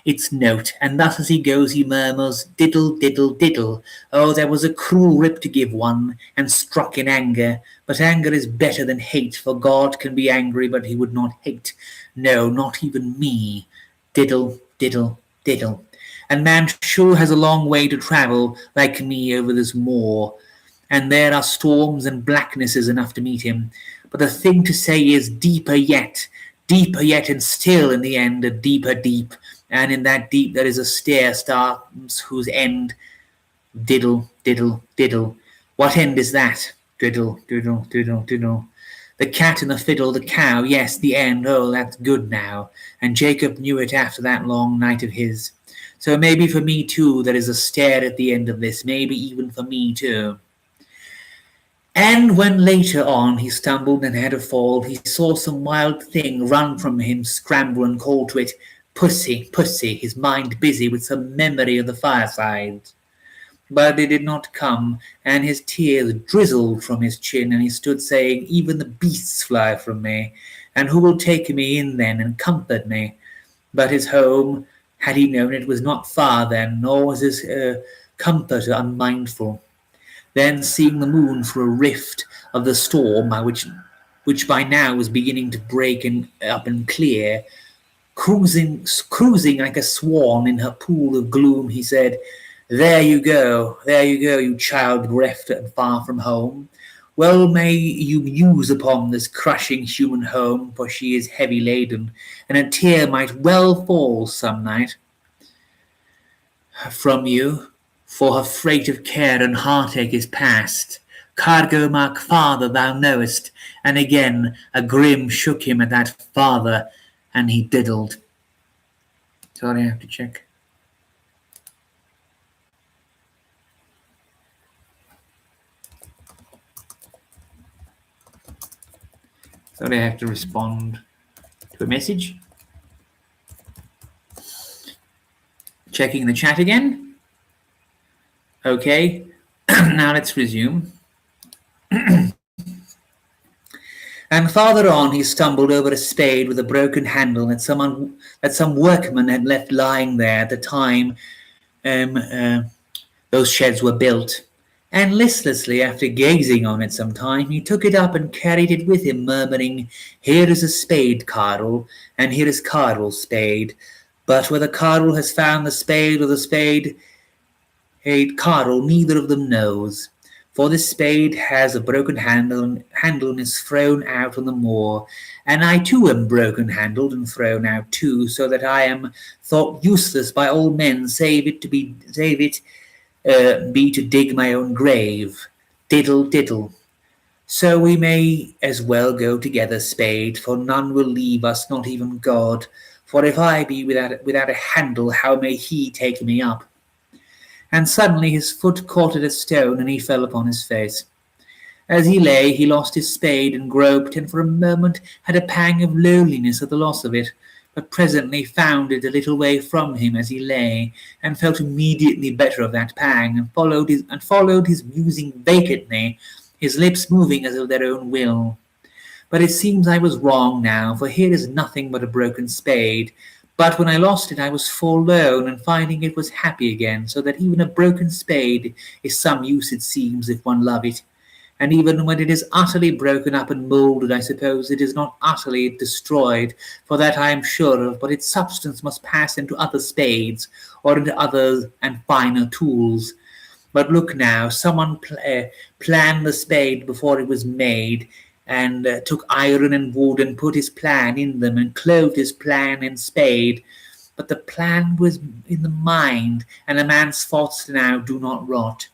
its note, and thus as he goes he murmurs, diddle, diddle, diddle. Oh, there was a cruel rip to give one, and struck in anger. But anger is better than hate, for God can be angry, but he would not hate. No, not even me. Diddle, diddle, diddle. And man sure has a long way to travel, like me, over this moor. And there are storms and blacknesses enough to meet him. But the thing to say is deeper yet, and still in the end a deeper deep, and in that deep there is a stair starts whose end diddle, diddle, diddle. What end is that? Diddle, diddle, diddle, diddle. The cat and the fiddle, the cow, yes, the end, oh, that's good now. And Jacob knew it after that long night of his. So maybe for me too there is a stair at the end of this, maybe even for me too. And when later on he stumbled and had a fall, he saw some wild thing run from him, scramble and call to it, "Pussy, pussy," his mind busy with some memory of the fireside. But it did not come, and his tears drizzled from his chin, and he stood saying, "Even the beasts fly from me, and who will take me in then and comfort me?" But his home, had he known it, was not far then, nor was his comforter unmindful. Then, seeing the moon through a rift of the storm, which by now was beginning to break up and clear, cruising like a swan in her pool of gloom, he said, there you go, you child bereft and far from home. Well may you muse upon this crushing human home, for she is heavy laden, and a tear might well fall some night from you, for her freight of care and heartache is past. Cargo mark father, thou knowest. And again a grim shook him at that father, and he diddled. Sorry, I have to check. Sorry, I have to respond to a message. Checking the chat again. Okay, now let's resume. And farther on he stumbled over a spade with a broken handle that some workman had left lying there at the time those sheds were built. And listlessly, after gazing on it some time, he took it up and carried it with him, murmuring, "Here is a spade, Carl, and here is Carl's spade. But whether Carl has found the spade or the spade Carl, neither of them knows. For this spade has a broken handle and is thrown out on the moor, and I too am broken-handled and thrown out too, so that I am thought useless by all men, save it be to dig my own grave. Diddle, diddle. So we may as well go together, spade, for none will leave us, not even God. For if I be without a handle, how may he take me up?" And suddenly his foot caught at a stone, and he fell upon his face. As he lay, he lost his spade and groped, and for a moment had a pang of loneliness at the loss of it, but presently found it a little way from him as he lay, and felt immediately better of that pang, and followed his musing vacantly, his lips moving as of their own will. But it seems I was wrong now, for here is nothing but a broken spade. But when I lost it I was forlorn, and finding it was happy again, so that even a broken spade is some use, it seems, if one love it. And even when it is utterly broken up and moulded, I suppose it is not utterly destroyed, for that I am sure of, but its substance must pass into other spades, or into other and finer tools. But look now, someone planned the spade before it was made, and took iron and wood and put his plan in them, and clothed his plan and spade. But the plan was in the mind, and a man's thoughts now do not rot.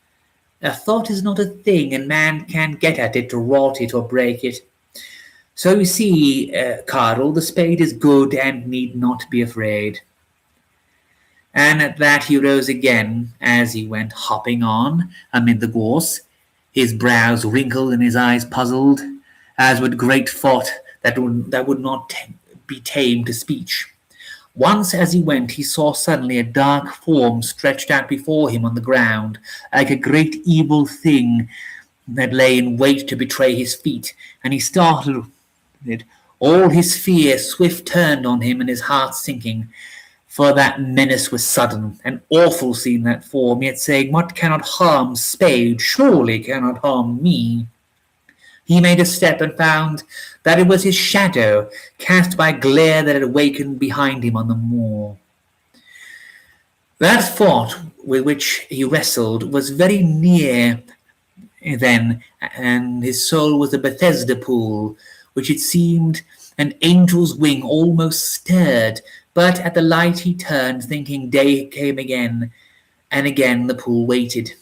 A thought is not a thing, and man can't get at it to rot it or break it. So you see, Carl, the spade is good and need not be afraid. And at that he rose again, as he went hopping on amid the gorse, his brows wrinkled and his eyes puzzled, as with great thought that would not be tamed to speech. Once as he went he saw suddenly a dark form stretched out before him on the ground, like a great evil thing that lay in wait to betray his feet, and he startled it. All his fear swift turned on him, and his heart sinking, for that menace was sudden, and awful seemed that form, yet saying, "What cannot harm spade, surely cannot harm me." He made a step and found that it was his shadow, cast by glare that had awakened behind him on the moor. That thought with which he wrestled was very near then, and his soul was a Bethesda pool, which it seemed an angel's wing almost stirred, but at the light he turned, thinking day came again, and again the pool waited.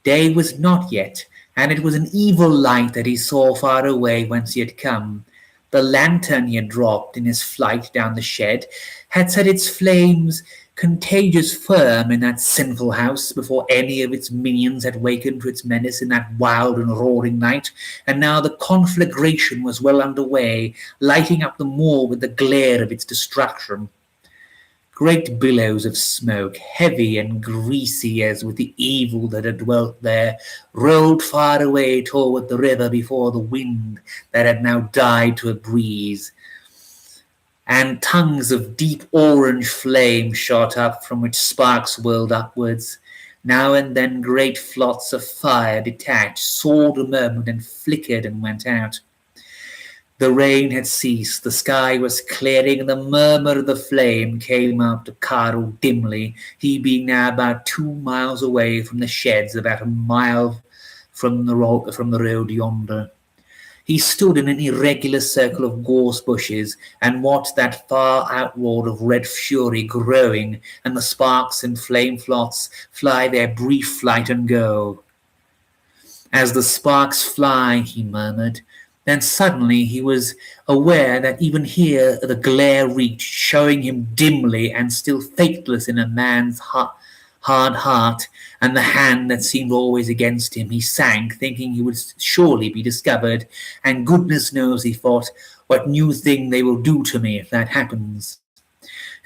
Day was not yet, and it was an evil light that he saw far away whence he had come. The lantern he had dropped in his flight down the shed had set its flames contagious firm in that sinful house before any of its minions had wakened to its menace in that wild and roaring night, and now the conflagration was well under way, lighting up the moor with the glare of its destruction. Great billows of smoke, heavy and greasy as with the evil that had dwelt there, rolled far away toward the river before the wind that had now died to a breeze. And tongues of deep orange flame shot up, from which sparks whirled upwards. Now and then great flots of fire detached, soared a moment, and flickered and went out. The rain had ceased, the sky was clearing, and the murmur of the flame came up to Carl dimly, he being now about 2 miles away from the sheds, about a mile from the road yonder. He stood in an irregular circle of gorse bushes, and watched that far outward of red fury growing, and the sparks and flame flots fly their brief flight and go. As the sparks fly, he murmured. Then suddenly he was aware that even here the glare reached, showing him dimly and still faithless in a man's hard heart, and the hand that seemed always against him. He sank, thinking he would surely be discovered, and goodness knows, he thought, what new thing they will do to me if that happens.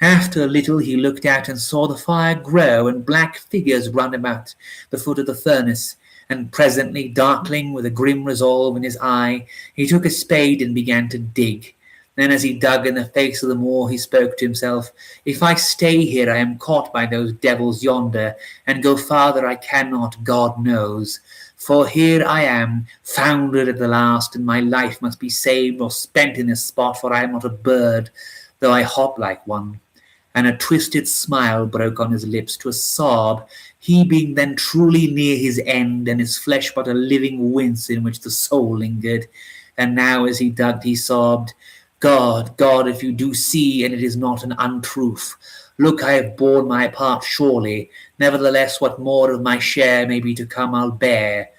After a little he looked out and saw the fire grow, and black figures run about the foot of the furnace. And presently, darkling with a grim resolve in his eye, he took a spade and began to dig. Then as he dug in the face of the moor, he spoke to himself, "If I stay here, I am caught by those devils yonder, and go farther I cannot, God knows. For here I am, foundered at the last, and my life must be saved or spent in this spot, for I am not a bird, though I hop like one." And a twisted smile broke on his lips to a sob, he being then truly near his end, and his flesh but a living wince in which the soul lingered. And now as he dug, he sobbed, "God, God, if you do see, and it is not an untruth, look, I have borne my part surely. Nevertheless, what more of my share may be to come, I'll bear.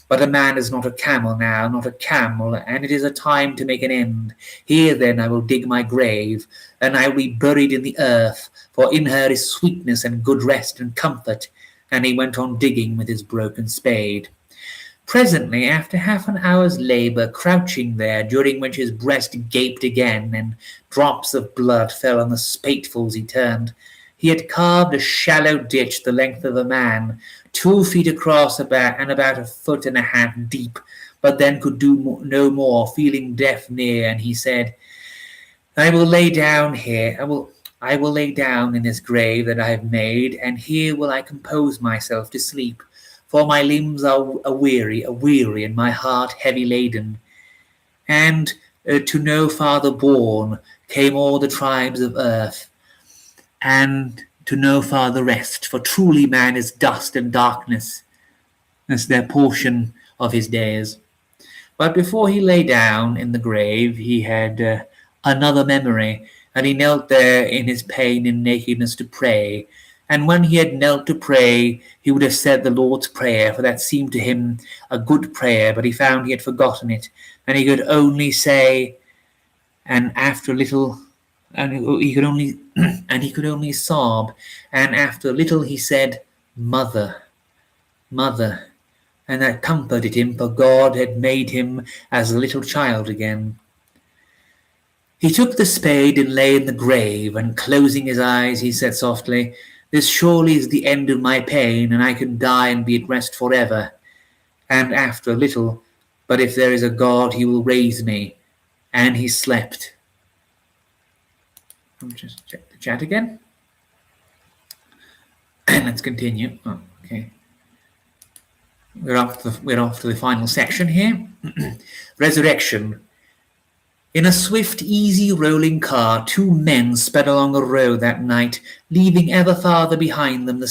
But a man is not a camel now, not a camel, and it is a time to make an end. Here then I will dig my grave, and I will be buried in the earth, for in her is sweetness and good rest and comfort." And he went on digging with his broken spade. Presently, after half an hour's labour, crouching there, during which his breast gaped again, and drops of blood fell on the spadefuls he turned, he had carved a shallow ditch the length of a man, 2 feet across about 1.5 feet deep, but then could do no more, feeling death near, and he said, I will lay down in this grave that I have made, and here will I compose myself to sleep, for my limbs are weary, and my heart heavy laden. And to no farther born came all the tribes of earth, and to no farther rest, for truly man is dust and darkness, as their portion of his days. But before he lay down in the grave, he had another memory, and he knelt there in his pain and nakedness to pray. And when he had knelt to pray, he would have said the Lord's Prayer, for that seemed to him a good prayer, but he found he had forgotten it, and he could only say, and after a little, and he could only sob, and after a little he said, "Mother, Mother," and that comforted him, for God had made him as a little child again. He took the spade and lay in the grave, and closing his eyes, he said softly, "This surely is the end of my pain, and I can die and be at rest forever." And after a little, "But if there is a God, he will raise me." And he slept. Let me just check the chat again. Let's continue. Oh, okay. We're off to the final section here. Resurrection. In a swift, easy rolling car, 2 men sped along a road that night, leaving ever farther behind them the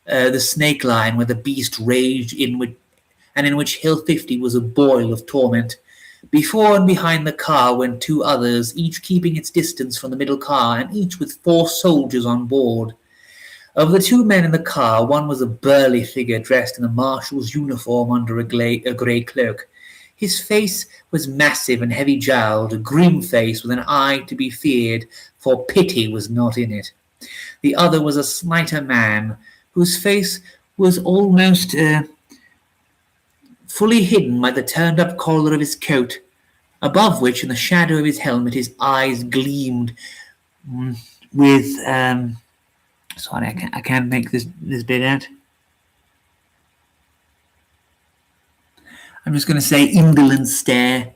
the snake line where the beast raged in which Hill 50 was a boil of torment. Before and behind the car went two others, each keeping its distance from the middle car, and each with 4 soldiers on board. Of the 2 men in the car, one was a burly figure dressed in a marshal's uniform under a grey cloak. His face was massive and heavy-jowled, a grim face with an eye to be feared, for pity was not in it. The other was a slighter man, whose face was almost fully hidden by the turned-up collar of his coat, above which, in the shadow of his helmet, his eyes gleamed with... sorry, I can't make this bit out. I'm just going to say indolent stare.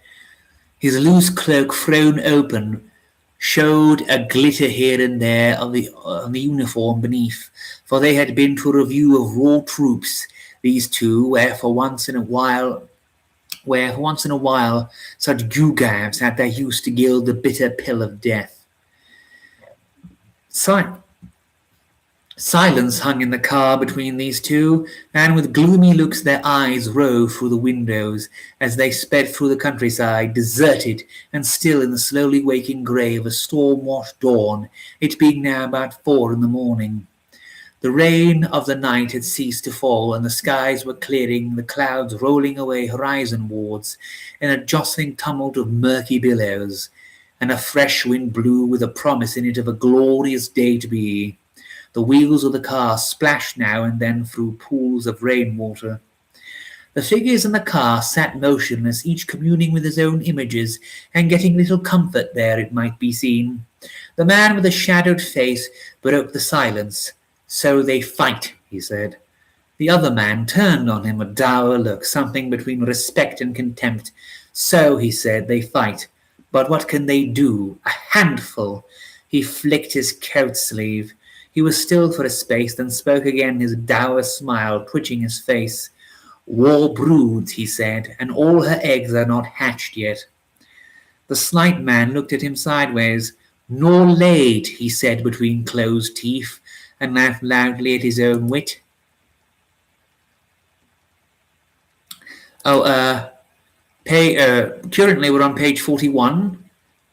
His loose cloak, thrown open, showed a glitter here and there on the uniform beneath, for they had been to a review of raw troops, these two, where for once in a while such gewgaws had their use to gild the bitter pill of death. Silence hung in the car between these two, and with gloomy looks their eyes roved through the windows as they sped through the countryside, deserted and still in the slowly waking grey of a storm-washed dawn, it being now about 4 in the morning. The rain of the night had ceased to fall, and the skies were clearing, the clouds rolling away horizonwards in a jostling tumult of murky billows, and a fresh wind blew with a promise in it of a glorious day to be. The wheels of the car splashed now and then through pools of rainwater. The figures in the car sat motionless, each communing with his own images, and getting little comfort there, it might be seen. The man with the shadowed face broke the silence. "So they fight," he said. The other man turned on him a dour look, something between respect and contempt. "So," he said, "they fight. But what can they do? A handful." He flicked his coat sleeve. He was still for a space, then spoke again, his dour smile twitching his face. "War broods," he said, "and all her eggs are not hatched yet." The slight man looked at him sideways. "Nor laid," he said between closed teeth, and laughed loudly at his own wit. Currently we're on page 41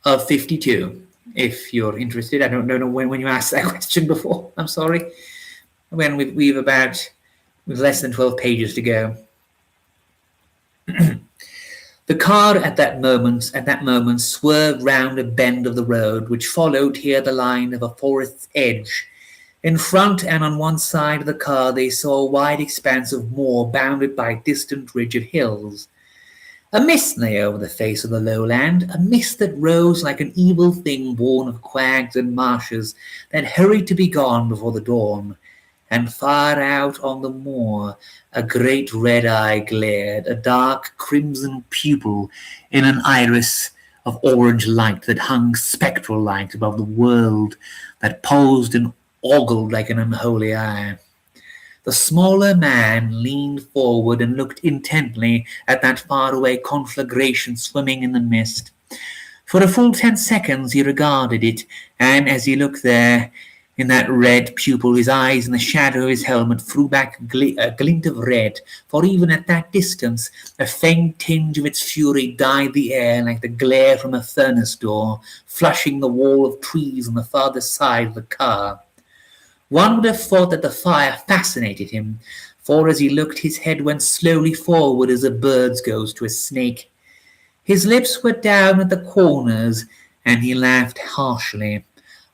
of 52. If you're interested, I don't know when you asked that question before. I'm sorry. When we've less than 12 pages to go. The car at that moment swerved round a bend of the road, which followed here the line of a forest's edge. In front and on one side of the car they saw a wide expanse of moor bounded by a distant ridge of hills. A mist lay over the face of the lowland, a mist that rose like an evil thing born of quags and marshes that hurried to be gone before the dawn. And far out on the moor a great red eye glared, a dark crimson pupil in an iris of orange light that hung spectral light above the world, that posed and ogled like an unholy eye. The smaller man leaned forward and looked intently at that faraway conflagration swimming in the mist. For a full 10 seconds he regarded it, and as he looked there, in that red pupil, his eyes in the shadow of his helmet threw back a glint of red, for even at that distance a faint tinge of its fury dyed the air like the glare from a furnace door, flushing the wall of trees on the farther side of the car. One would have thought that the fire fascinated him, for as he looked his head went slowly forward as a bird's goes to a snake. His lips were down at the corners, and he laughed harshly.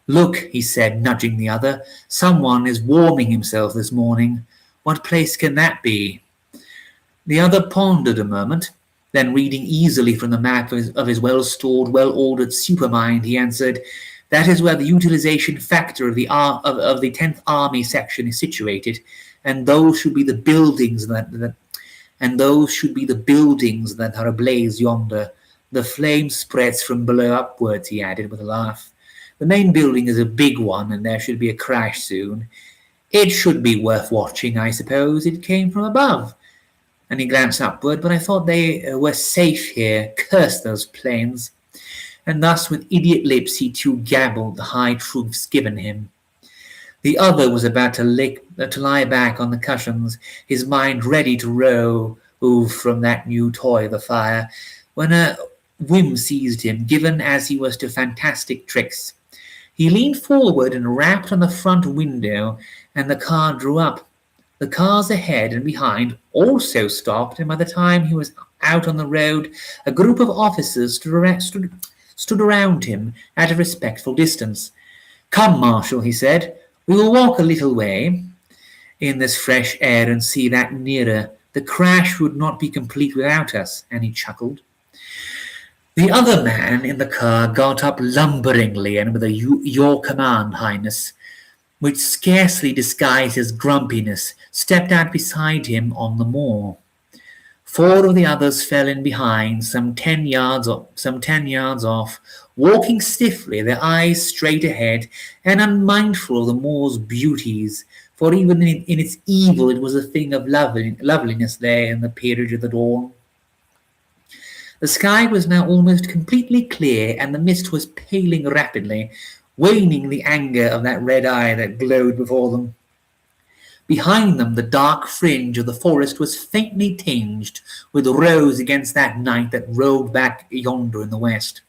"Look," he said, nudging the other, "someone is warming himself this morning. What place can that be?" The other pondered a moment, then reading easily from the map of his well-stored, well-ordered supermind, he answered, "That is where the utilization factor of the 10th Army section is situated, and those should be the buildings that are ablaze yonder. The flame spreads from below upwards," he added with a laugh. "The main building is a big one, and there should be a crash soon. It should be worth watching, I suppose. It came from above." And he glanced upward, "But I thought they were safe here. Curse those planes." And thus with idiot lips he too gabbled the high truths given him. The other was about to lie back on the cushions, his mind ready to rove from that new toy, the fire, when a whim seized him, given as he was to fantastic tricks. He leaned forward and rapped on the front window, and the car drew up. The cars ahead and behind also stopped, and by the time he was out on the road, a group of officers stood around him at a respectful distance. "Come, Marshal," he said, "we will walk a little way in this fresh air and see that nearer. The crash would not be complete without us," and he chuckled. The other man in the car got up lumberingly and with a "Your command, Highness," which scarcely disguised his grumpiness, stepped out beside him on the moor. 4 of the others fell in behind, some 10 yards off, walking stiffly, their eyes straight ahead, and unmindful of the moor's beauties, for even in its evil it was a thing of loveliness there in the peerage of the dawn. The sky was now almost completely clear, and the mist was paling rapidly, waning the anger of that red eye that glowed before them. Behind them, the dark fringe of the forest was faintly tinged with rose against that night that rolled back yonder in the west.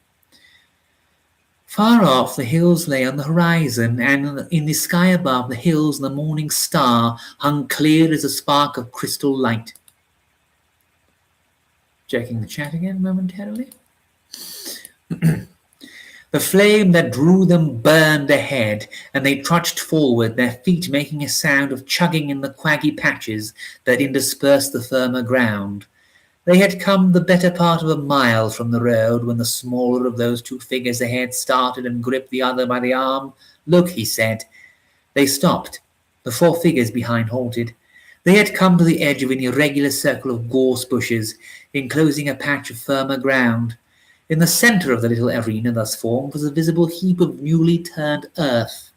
Far off, the hills lay on the horizon, and in the sky above the hills the morning star hung clear as a spark of crystal light. Checking the chat again momentarily. The flame that drew them burned ahead, and they trudged forward, their feet making a sound of chugging in the quaggy patches that interspersed the firmer ground. They had come the better part of a mile from the road when the smaller of those 2 figures ahead started and gripped the other by the arm. "Look," he said. They stopped. The 4 figures behind halted. They had come to the edge of an irregular circle of gorse bushes, enclosing a patch of firmer ground. In the centre of the little arena thus formed was a visible heap of newly turned earth.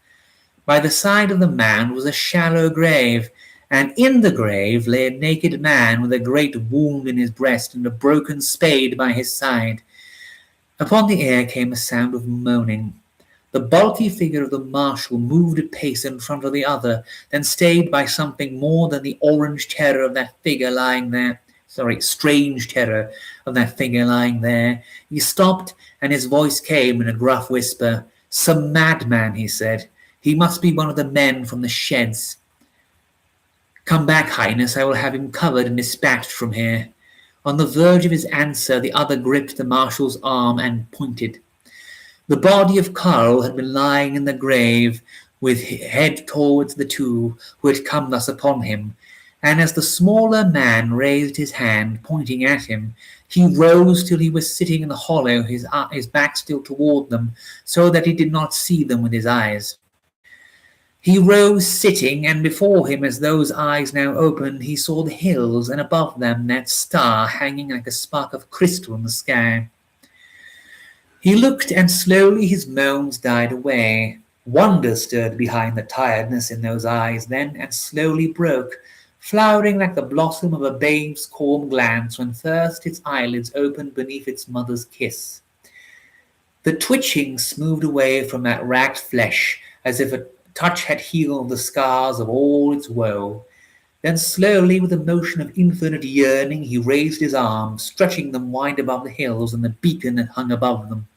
By the side of the mound was a shallow grave, and in the grave lay a naked man with a great wound in his breast and a broken spade by his side. Upon the air came a sound of moaning. The bulky figure of the marshal moved a pace in front of the other, then stayed by something more than the orange terror of that figure lying there. Strange terror of that figure lying there. He stopped, and his voice came in a gruff whisper. "Some madman," he said. "He must be one of the men from the sheds. Come back, Highness, I will have him covered and dispatched from here." On the verge of his answer, the other gripped the marshal's arm and pointed. The body of Karl had been lying in the grave, with head towards the 2 who had come thus upon him, and as the smaller man raised his hand, pointing at him, he rose till he was sitting in the hollow, his back still toward them, so that he did not see them with his eyes. He rose sitting, and before him, as those eyes now opened, he saw the hills, and above them that star hanging like a spark of crystal in the sky. He looked, and slowly his moans died away. Wonder stirred behind the tiredness in those eyes then, and slowly broke, flowering like the blossom of a babe's calm glance when first its eyelids opened beneath its mother's kiss. The twitching smoothed away from that racked flesh, as if a touch had healed the scars of all its woe. Then slowly, with a motion of infinite yearning, he raised his arms, stretching them wide above the hills and the beacon that hung above them.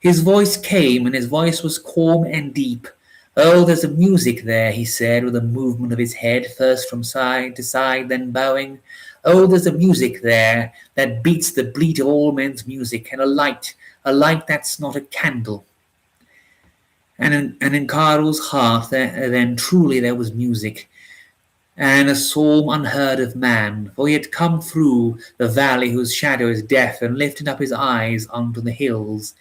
His voice came, and his voice was calm and deep. "Oh, there's a music there," he said, with a movement of his head, first from side to side, then bowing. "Oh, there's a music there that beats the bleat of all men's music, and a light that's not a candle." And in Karl's heart then truly there was music, and a psalm unheard of man, for he had come through the valley whose shadow is death, and lifted up his eyes unto the hills,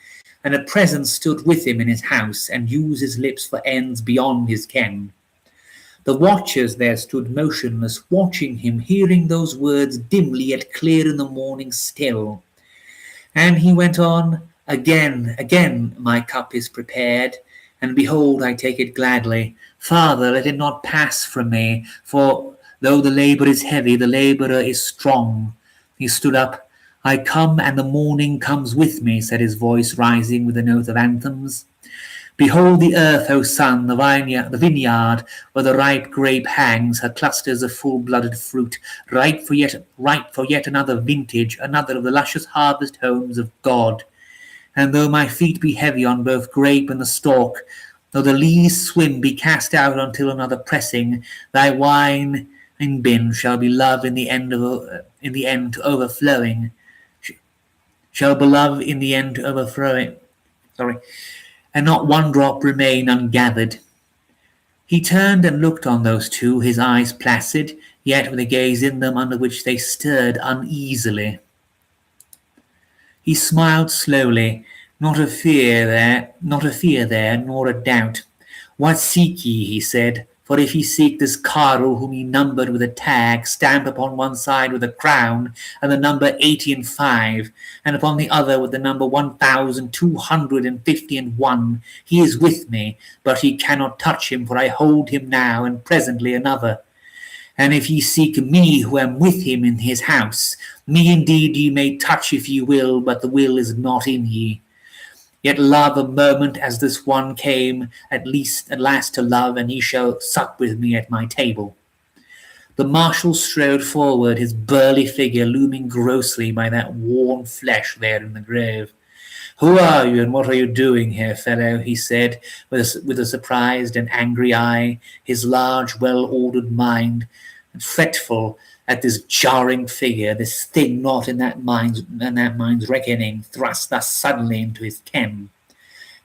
and a presence stood with him in his house, and used his lips for ends beyond his ken. The watchers there stood motionless, watching him, hearing those words dimly yet clear in the morning still. And he went on, "Again, again my cup is prepared, and behold, I take it gladly. Father, let it not pass from me, for though the labour is heavy, the labourer is strong." He stood up. "I come, and the morning comes with me," said his voice, rising with a note of anthems. Behold the earth, O sun, the vineyard, where the ripe grape hangs, her clusters of full-blooded fruit, ripe for yet another vintage, another of the luscious harvest homes of God. And though my feet be heavy on both grape and the stalk, though the lees swim be cast out until another pressing, thy wine in bin shall be love in the end to overflowing, shall be love in the end to overflowing. And not one drop remain ungathered. He turned and looked on those two, his eyes placid, yet with a gaze in them under which they stirred uneasily. He smiled slowly, not a fear there, nor a doubt. What seek ye, he said, for if ye seek this Carl whom ye numbered with a tag, stamped upon one side with a crown, and the number 85, and upon the other with the number 1251, he is with me, but ye cannot touch him, for I hold him now, and presently another. And if ye seek me who am with him in his house, me indeed ye may touch if ye will, but the will is not in ye. Yet love a moment as this one came at last to love, and he shall sup with me at my table. The marshal strode forward, his burly figure looming grossly by that worn flesh there in the grave. Who are you, and what are you doing here, fellow? He said, with a surprised and angry eye, his large, well-ordered mind fretful at this jarring figure, this thing not in that mind's reckoning, thrust thus suddenly into his ken.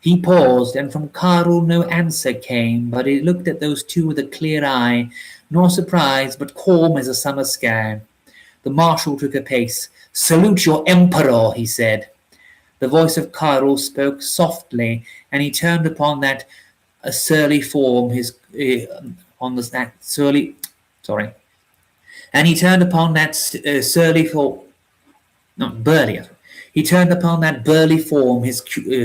He paused, and from Carl no answer came, but he looked at those two with a clear eye, nor surprised, but calm as a summer sky. The marshal took a pace. Salute your emperor, he said. The voice of Carl spoke softly, and he turned upon that surly form his And he turned upon that He turned upon that burly form his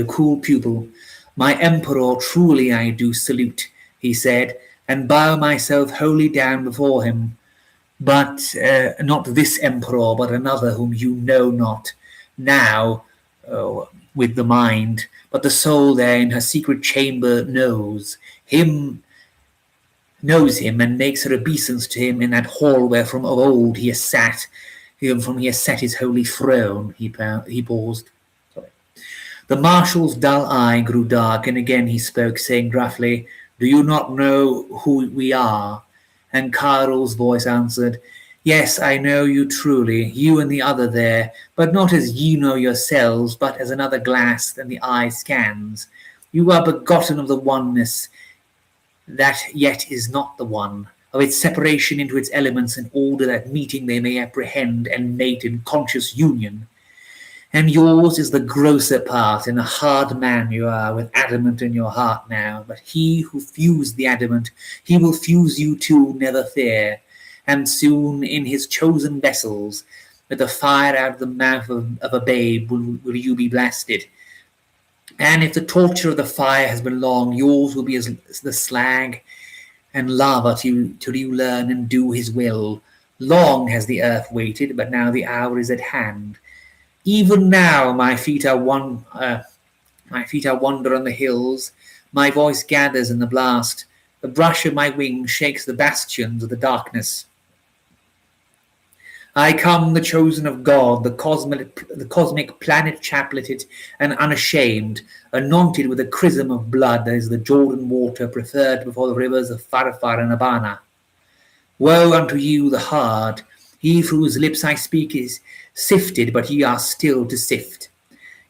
cool pupil. My emperor, truly I do salute, he said, and bow myself wholly down before him. But not this emperor, but another whom you know not now with the mind, but the soul there in her secret chamber knows him and makes her obeisance to him in that hall where from of old he has sat his holy throne. He paused. The marshal's dull eye grew dark, and again he spoke, saying gruffly, Do you not know who we are? And Carl's voice answered, Yes, I know you truly, you and the other there, but not as ye know yourselves, but as another glass than the eye scans. You are begotten of the oneness, that yet is not the one, of its separation into its elements in order that meeting they may apprehend and mate in conscious union. And yours is the grosser part, and a hard man you are, with adamant in your heart now, but he who fused the adamant, he will fuse you too, never fear, and soon in his chosen vessels, with the fire out of the mouth of a babe will you be blasted. And if the torture of the fire has been long, yours will be as the slag and lava till you learn and do his will. Long has the earth waited, but now the hour is at hand. Even now my feet are wander on the hills. My voice gathers in the blast. The brush of my wings shakes the bastions of the darkness. I come, the chosen of God, the cosmic planet chapleted and unashamed, anointed with a chrism of blood that is the Jordan water preferred before the rivers of Farfar and Abana. Woe unto you, the hard! He through whose lips I speak is sifted, but ye are still to sift.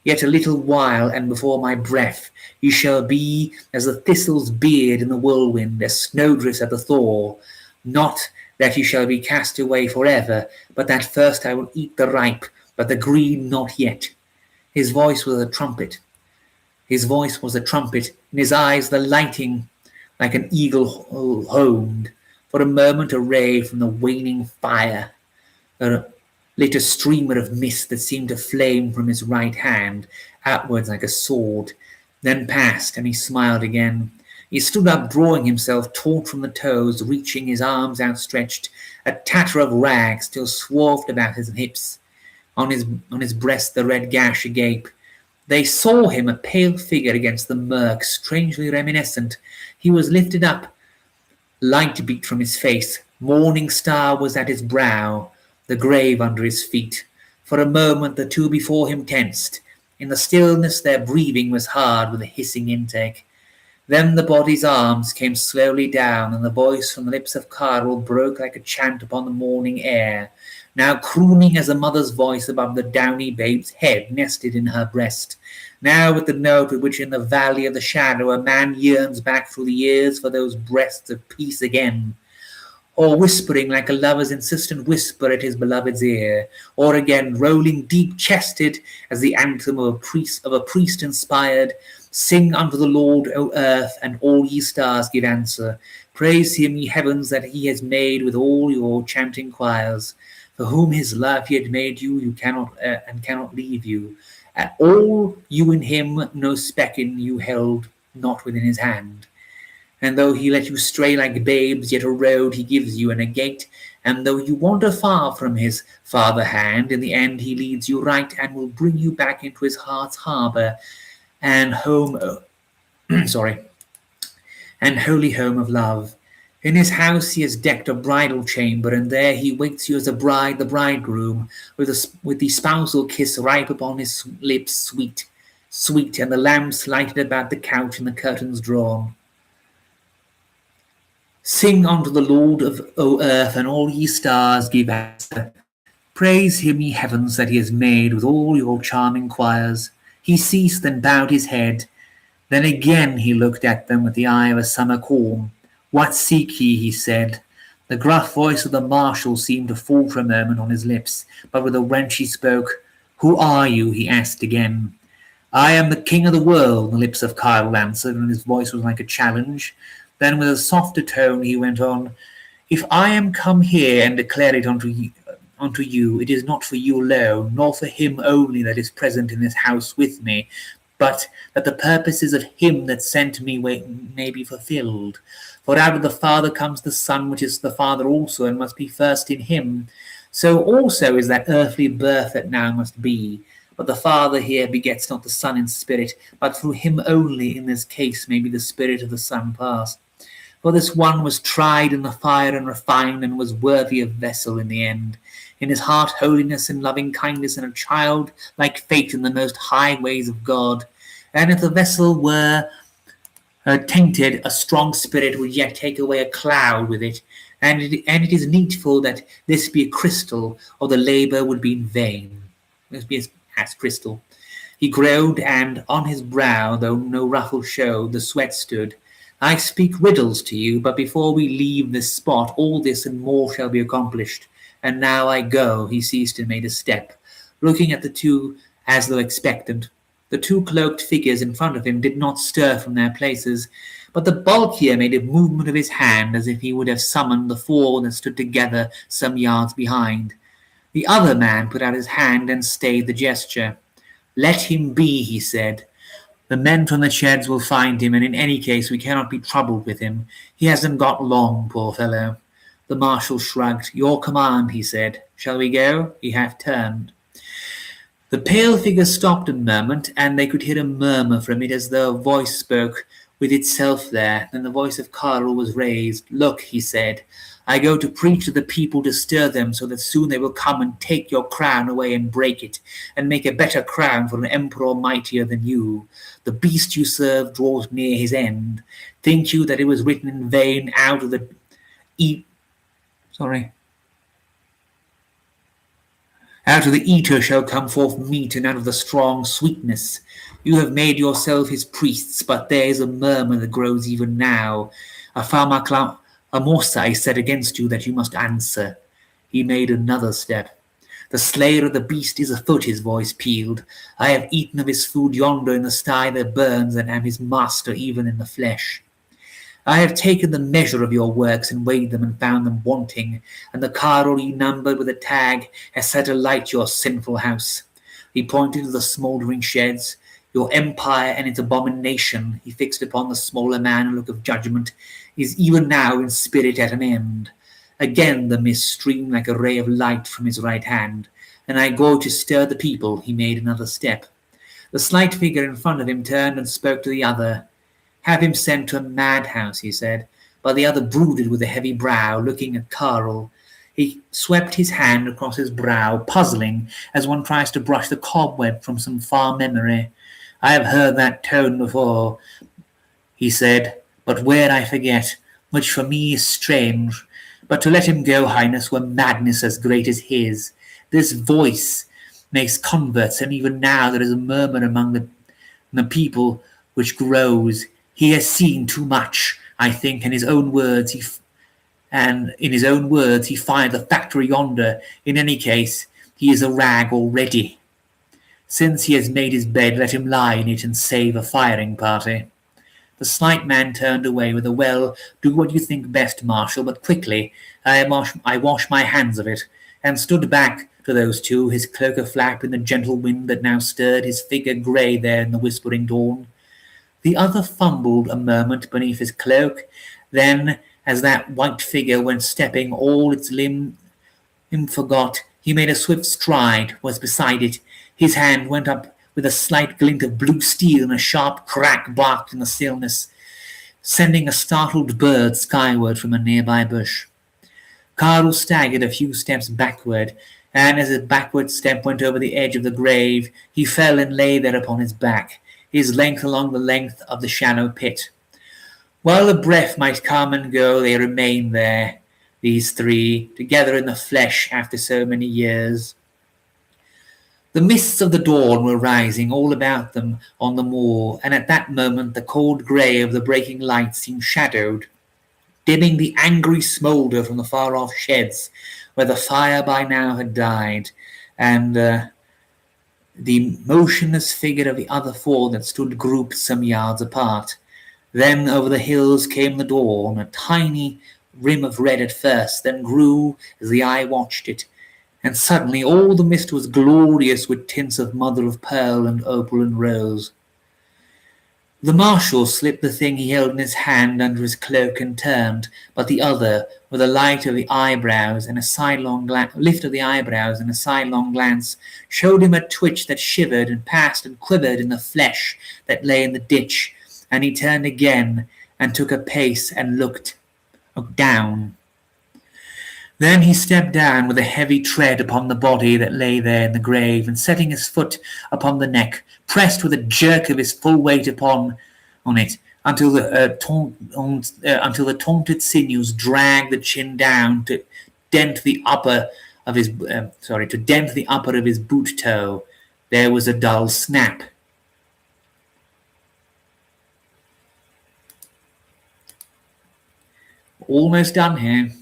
Yet a little while, and before my breath, ye shall be as the thistle's beard in the whirlwind, as snowdrifts at the thaw, not that ye shall be cast away forever, but that first I will eat the ripe, but the green not yet. His voice was a trumpet. In his eyes the lighting like an eagle homed. For a moment a ray from the waning fire, lit a streamer of mist that seemed to flame from his right hand, outwards like a sword, then passed, and he smiled again. He stood up, drawing himself taut from the toes, reaching his arms outstretched, a tatter of rags still swathed about his hips. On his breast the red gash agape. They saw him, a pale figure against the murk, strangely reminiscent. He was lifted up, light beat from his face. Morning star was at his brow, the grave under his feet. For a moment the two before him tensed. In the stillness their breathing was hard with a hissing intake. Then the body's arms came slowly down, and the voice from the lips of Carl broke like a chant upon the morning air, now crooning as a mother's voice above the downy babe's head nested in her breast, now with the note with which in the valley of the shadow a man yearns back through the years for those breasts of peace again, or whispering like a lover's insistent whisper at his beloved's ear, or again rolling deep-chested as the anthem of a priest inspired, "Sing unto the Lord, O earth, and all ye stars give answer. Praise him, ye heavens, that he has made with all your chanting choirs. For whom his love he had made you, cannot leave you. All you in him, no speck in you held not within his hand. And though he let you stray like babes, yet a road he gives you and a gate. And though you wander far from his father hand, in the end he leads you right and will bring you back into his heart's harbour and home, and holy home of love. In his house he has decked a bridal chamber, and there he waits you as a bride, the bridegroom, with the spousal kiss ripe upon his lips, sweet, sweet, and the lamps lighted about the couch and the curtains drawn. Sing unto the Lord of O earth, and all ye stars give answer. Praise him, ye heavens, that he has made with all your charming choirs. He ceased and bowed his head. Then again he looked at them with the eye of a summer calm. What seek ye, he said. The gruff voice of the marshal seemed to fall for a moment on his lips, but with a wrench he spoke. Who are you? He asked again. I am the king of the world, the lips of Kyle answered, and his voice was like a challenge. Then with a softer tone he went on, If I am come here and declare it unto you, it is not for you alone, nor for him only that is present in this house with me, but that the purposes of him that sent me may be fulfilled. For out of the Father comes the Son, which is the Father also, and must be first in him. So also is that earthly birth that now must be. But the Father here begets not the Son in spirit, but through him only in this case may be the Spirit of the Son passed. For this one was tried in the fire and refined, and was worthy of vessel in the end. In his heart holiness and loving kindness, and a child-like faith in the most high ways of God. And if the vessel were tainted, a strong spirit would yet take away a cloud with it, and it is needful that this be a crystal, or the labour would be in vain. This be as crystal. He groaned, and on his brow, though no ruffle showed, the sweat stood. I speak riddles to you, but before we leave this spot, all this and more shall be accomplished. And now I go. He ceased and made a step, looking at the two as though expectant. The two cloaked figures in front of him did not stir from their places, but the bulkier made a movement of his hand as if he would have summoned the four that stood together some yards behind. The other man put out his hand and stayed the gesture. Let him be, he said. The men from the sheds will find him, and in any case we cannot be troubled with him. He hasn't got long, poor fellow. The marshal shrugged. Your command, he said. Shall we go? He half turned. The pale figure stopped a moment, and they could hear a murmur from it as though a voice spoke with itself there. Then the voice of Carl was raised. Look, he said, I go to preach to the people to stir them so that soon they will come and take your crown away and break it, and make a better crown for an emperor mightier than you. The beast you serve draws near his end. Think you that it was written in vain out of the eater shall come forth meat, and out of the strong sweetness. You have made yourself his priests, but there is a murmur that grows even now. A morsa is said against you that you must answer. He made another step. The slayer of the beast is afoot, his voice pealed. I have eaten of his food yonder in the sty that burns, and am his master even in the flesh. I have taken the measure of your works and weighed them and found them wanting, and the Carol ye numbered with a tag has set alight your sinful house. He pointed to the smouldering sheds. Your empire and its abomination, he fixed upon the smaller man a look of judgment, is even now in spirit at an end. Again the mist streamed like a ray of light from his right hand, and I go to stir the people. He made another step. The slight figure in front of him turned and spoke to the other. "Have him sent to a madhouse," he said, but the other brooded with a heavy brow, looking at Carl. He swept his hand across his brow, puzzling, as one tries to brush the cobweb from some far memory. "I have heard that tone before," he said, "but where I forget, which for me is strange. But to let him go, Highness, were madness as great as his. This voice makes converts, and even now there is a murmur among the people which grows. He has seen too much, I think, and in his own words he fired the factory yonder. In any case, he is a rag already. Since he has made his bed, let him lie in it and save a firing party." The slight man turned away with a "Well, do what you think best, Marshal, but quickly. I wash my hands of it," and stood back to those two, his cloak aflap in the gentle wind that now stirred his figure grey there in the whispering dawn. The other fumbled a moment beneath his cloak, then, as that white figure went stepping, all its limb forgot, he made a swift stride, was beside it. His hand went up with a slight glint of blue steel, and a sharp crack barked in the stillness, sending a startled bird skyward from a nearby bush. Carl staggered a few steps backward, and as his backward step went over the edge of the grave, he fell and lay there upon his back, his length along the length of the shallow pit. While the breath might come and go, they remained there, these three, together in the flesh after so many years. The mists of the dawn were rising all about them on the moor, and at that moment the cold grey of the breaking light seemed shadowed, dimming the angry smoulder from the far-off sheds where the fire by now had died, and the motionless figure of the other four that stood grouped some yards apart. Then over the hills came the dawn, a tiny rim of red at first, then grew as the eye watched it, and suddenly all the mist was glorious with tints of mother of pearl and opal and rose. The marshal slipped the thing he held in his hand under his cloak and turned, but the other, with a light of the eyebrows and a sidelong lift of the eyebrows and a sidelong glance, showed him a twitch that shivered and passed and quivered in the flesh that lay in the ditch, and he turned again and took a pace and looked down. Then he stepped down with a heavy tread upon the body that lay there in the grave, and setting his foot upon the neck, pressed with a jerk of his full weight upon it until the taunted sinews dragged the chin down to dent the upper of his boot toe. There was a dull snap. Almost done here.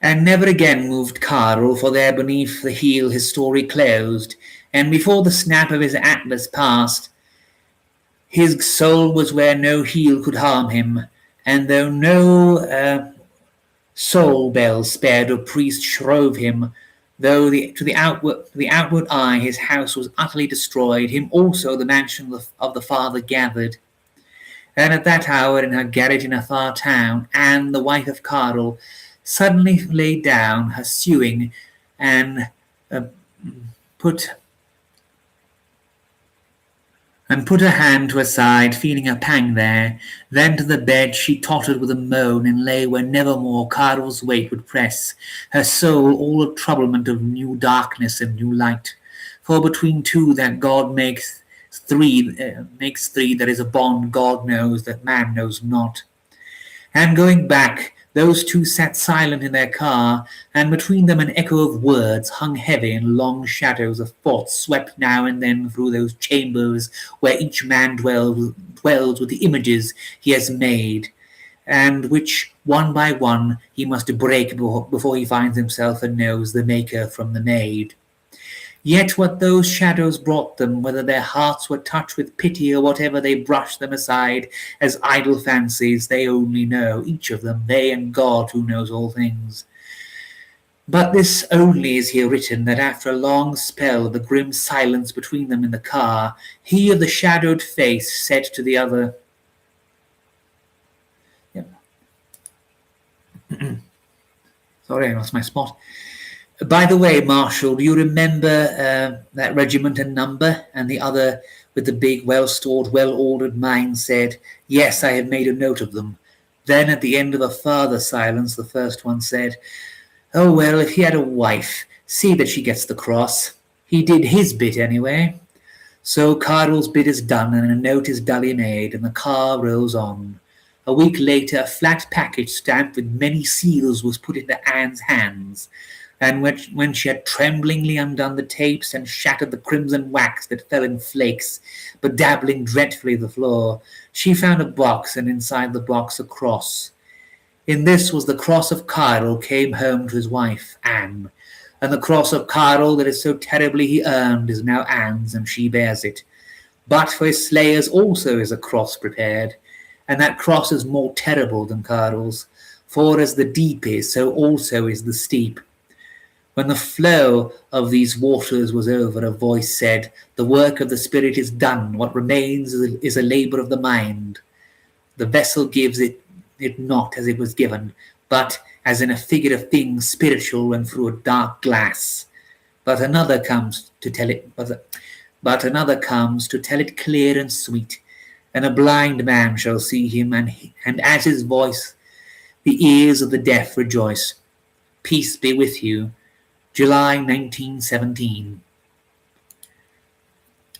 And never again moved Carl, for there beneath the heel his story closed, and before the snap of his atlas passed, his soul was where no heel could harm him, and though no soul bell spared or priest shrove him, though to the outward eye his house was utterly destroyed, him also the mansion of the father gathered. And at that hour, in her garret in a far town, Anne, the wife of Carl, suddenly laid down her sewing and put her hand to her side, feeling a pang there. Then to the bed she tottered with a moan, and lay where nevermore Carl's weight would press, her soul all of troublement of new darkness and new light. For between two that God makes three, there is a bond God knows that man knows not. And going back, those two sat silent in their car, and between them an echo of words hung heavy, and long shadows of thoughts swept now and then through those chambers where each man dwells with the images he has made, and which one by one he must break before he finds himself and knows the maker from the made. Yet what those shadows brought them, whether their hearts were touched with pity or whatever, they brushed them aside as idle fancies, they only know, each of them, they and God who knows all things. But this only is here written, that after a long spell of the grim silence between them in the car, he of the shadowed face said to the other, Sorry, I lost my spot. By the way, Marshal, do you remember that regiment and number? And the other, with the big, well-stored, well-ordered mind, said, "Yes, I have made a note of them." Then, at the end of a farther silence, the first one said, "Oh, well, if he had a wife, see that she gets the cross. He did his bit anyway." So Carl's bit is done, and a note is duly made, and the car rolls on. A week later, a flat package stamped with many seals was put into Anne's hands, and when she had tremblingly undone the tapes and shattered the crimson wax that fell in flakes, bedabbling dreadfully the floor, she found a box, and inside the box a cross. In this was the cross of Carl came home to his wife, Anne, and the cross of Carl that is so terribly he earned is now Anne's, and she bears it. But for his slayers also is a cross prepared, and that cross is more terrible than Carl's, for as the deep is, so also is the steep. When the flow of these waters was over, a voice said, "The work of the Spirit is done, what remains is a labour of the mind." The vessel gives it not as it was given, but as in a figure of things spiritual and through a dark glass. But another comes to tell it clear and sweet, and a blind man shall see him, and at his voice the ears of the deaf rejoice. Peace be with you. July 1917.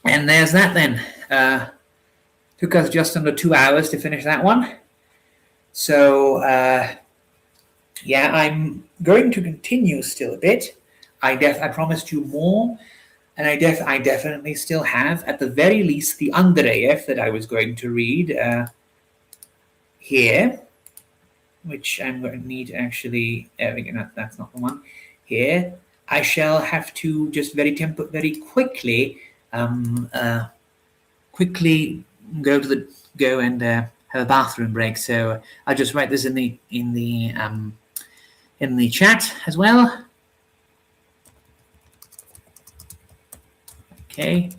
And there's that then. Took us just under 2 hours to finish that one. So, yeah, I'm going to continue still a bit. I promised you more, and I definitely still have, at the very least, the Andreev that I was going to read here, which I'm going to need to actually, that's not the one, here. I shall have to just very quickly go and have a bathroom break. So I'll just write this in the chat as well. Okay.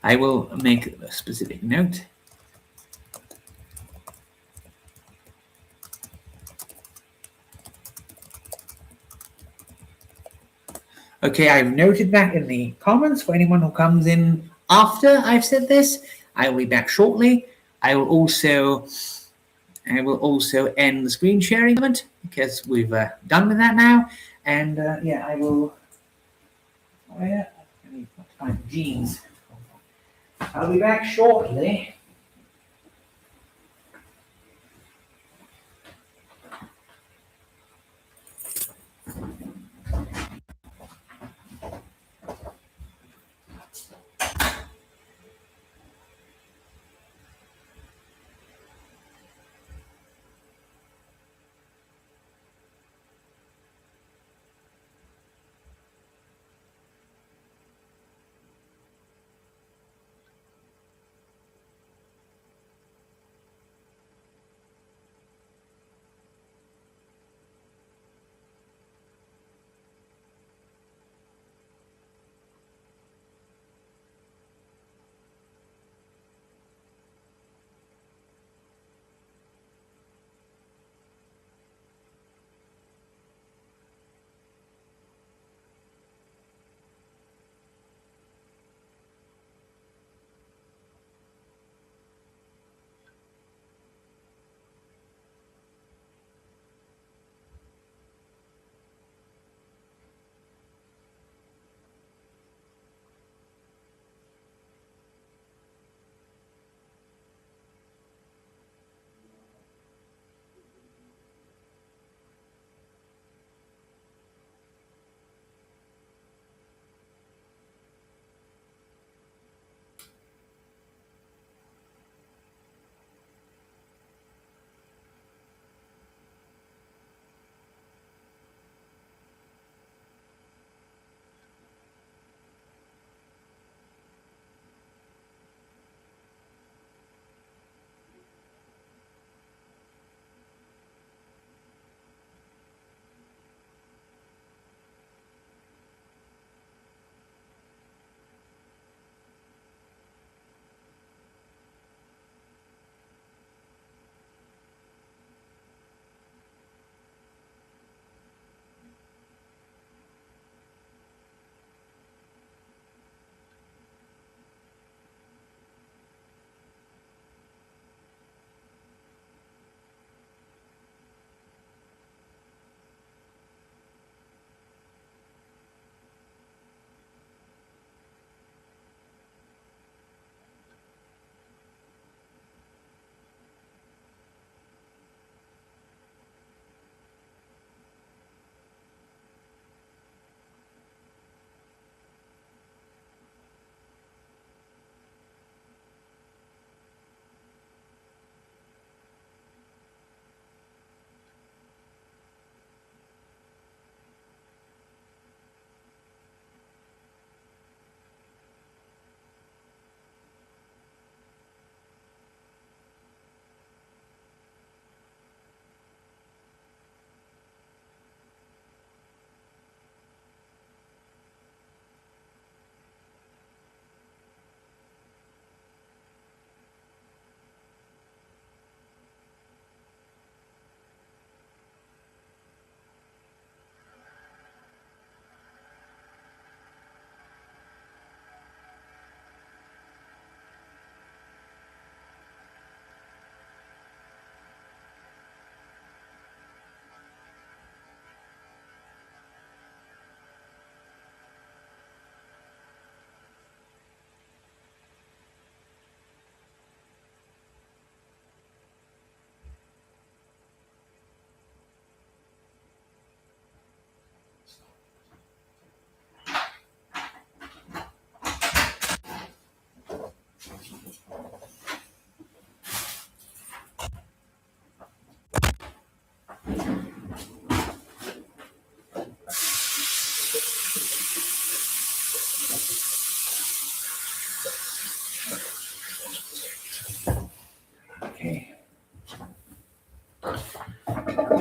I will make a specific note. Okay, I've noted that in the comments for anyone who comes in after I've said this. I will be back shortly. I will also end the screen sharing moment because we've done with that now. And yeah, I will. Oh yeah, I need to find jeans. I'll be back shortly.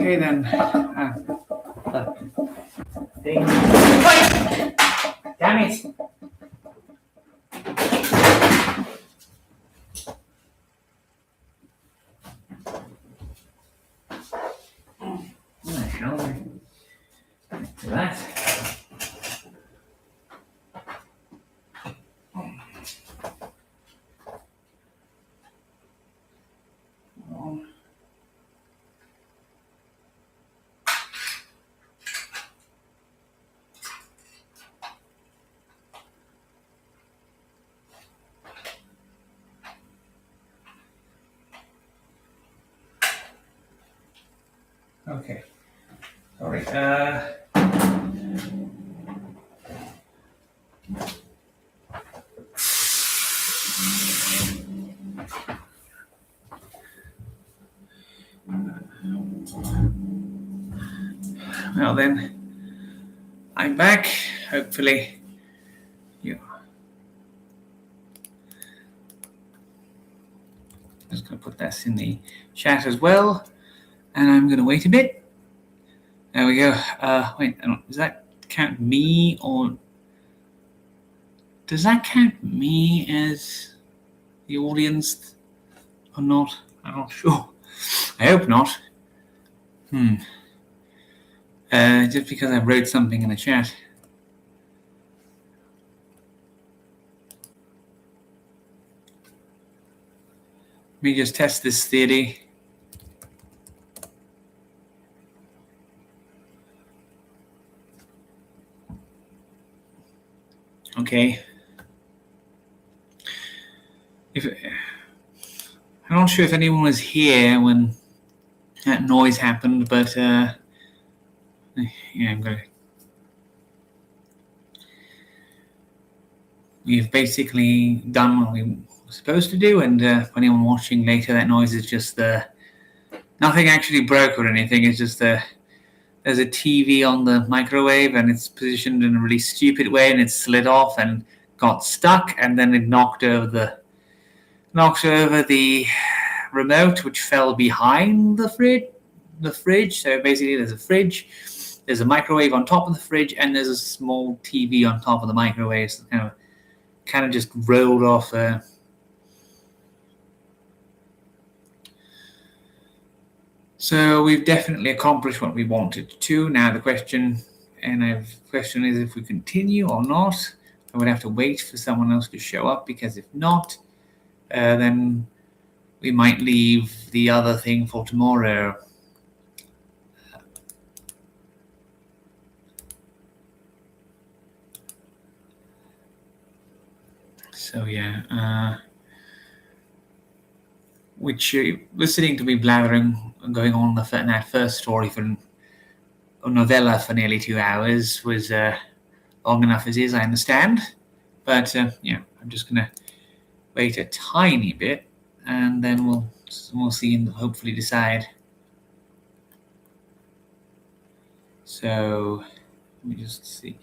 Okay then. Wait! Damn it! What the hell? Look at that. Okay. Sorry. Well then, I'm back. Hopefully, you. Just going to put this in the chat as well, and I'm going to wait a bit. There we go. Wait, does that count me or does that count me as the audience or not? I'm not sure. I hope not. Just because I wrote something in the chat. Let me just test this theory. Okay. I'm not sure if anyone was here when that noise happened, but yeah, I'm gonna. We've basically done what we were supposed to do, and for anyone watching later, that noise is just nothing actually broke or anything. It's just there's a TV on the microwave, and it's positioned in a really stupid way, and it slid off and got stuck, and then it knocked over the remote, which fell behind the fridge. So basically, there's a fridge, there's a microwave on top of the fridge, and there's a small TV on top of the microwave. So kind of just rolled off. So we've definitely accomplished what we wanted to. Now the question is if we continue or not. I would have to wait for someone else to show up, because if not, then we might leave the other thing for tomorrow. So yeah, which listening to me blathering and going on in that first story for a novella for nearly 2 hours was long enough as is, I understand. But yeah, I'm just gonna wait a tiny bit, and then we'll see and hopefully decide. So let me just see.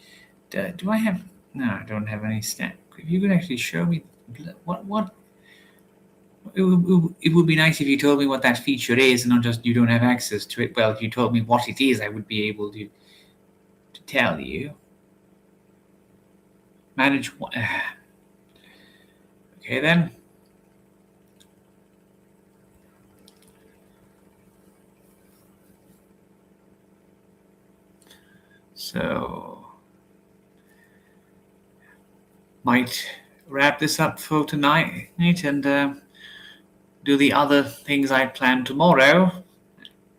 Do I have? No, I don't have any stat. If you could actually show me what. It would be nice if you told me what that feature is, and not just you don't have access to it. Well, if you told me what it is, I would be able to tell you. Manage what? Okay then. So might wrap this up for tonight and do the other things I planned tomorrow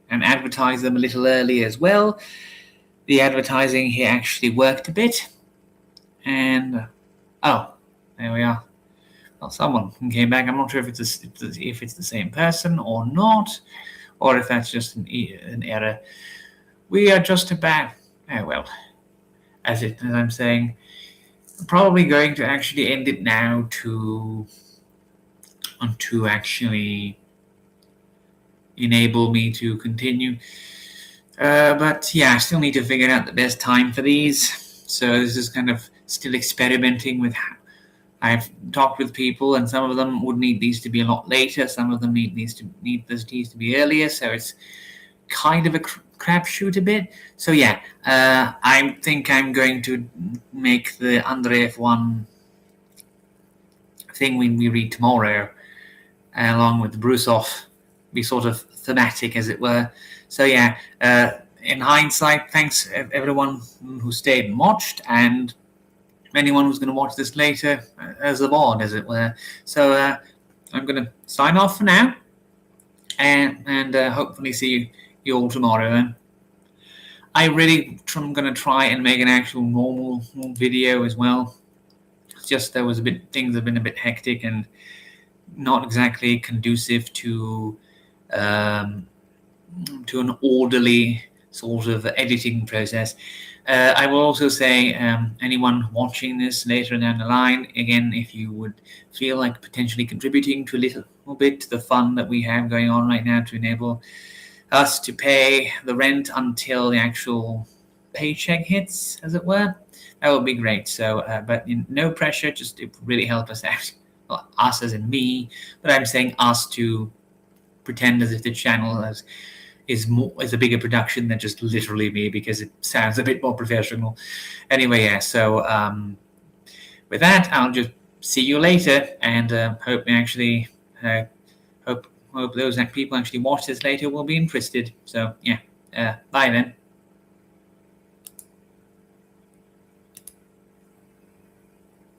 and advertise them a little early as well. The advertising here actually worked a bit, and oh, there we are. Well, someone came back. I'm not sure if it's the same person or not, or if that's just an error. We are just about as I'm saying, I'm probably going to actually end it now to actually enable me to continue. But yeah, I still need to figure out the best time for these. So this is kind of still experimenting with how I've talked with people, and some of them would need these to be a lot later. Some of them need these to be earlier. So it's kind of a crapshoot a bit. So yeah, I think I'm going to make the Andreev one thing when we read tomorrow, along with the Brusov, be sort of thematic, as it were. So yeah, in hindsight, thanks everyone who stayed and watched, and anyone who's going to watch this later as a VOD, as it were. So I'm going to sign off for now, and hopefully see you all tomorrow. And I really am going to try and make an actual normal video as well. It's just things have been a bit hectic and not exactly conducive to an orderly sort of editing process. I will also say, anyone watching this later down the line, again, if you would feel like potentially contributing to a little bit to the fun that we have going on right now to enable us to pay the rent until the actual paycheck hits, as it were, that would be great. So, but no pressure, just it would really help us out. Well, us as in me, but I'm saying us to pretend as if the channel is a bigger production than just literally me, because it sounds a bit more professional. Anyway, yeah. So with that, I'll just see you later, and hope those people actually watch this later will be interested. So yeah, bye then.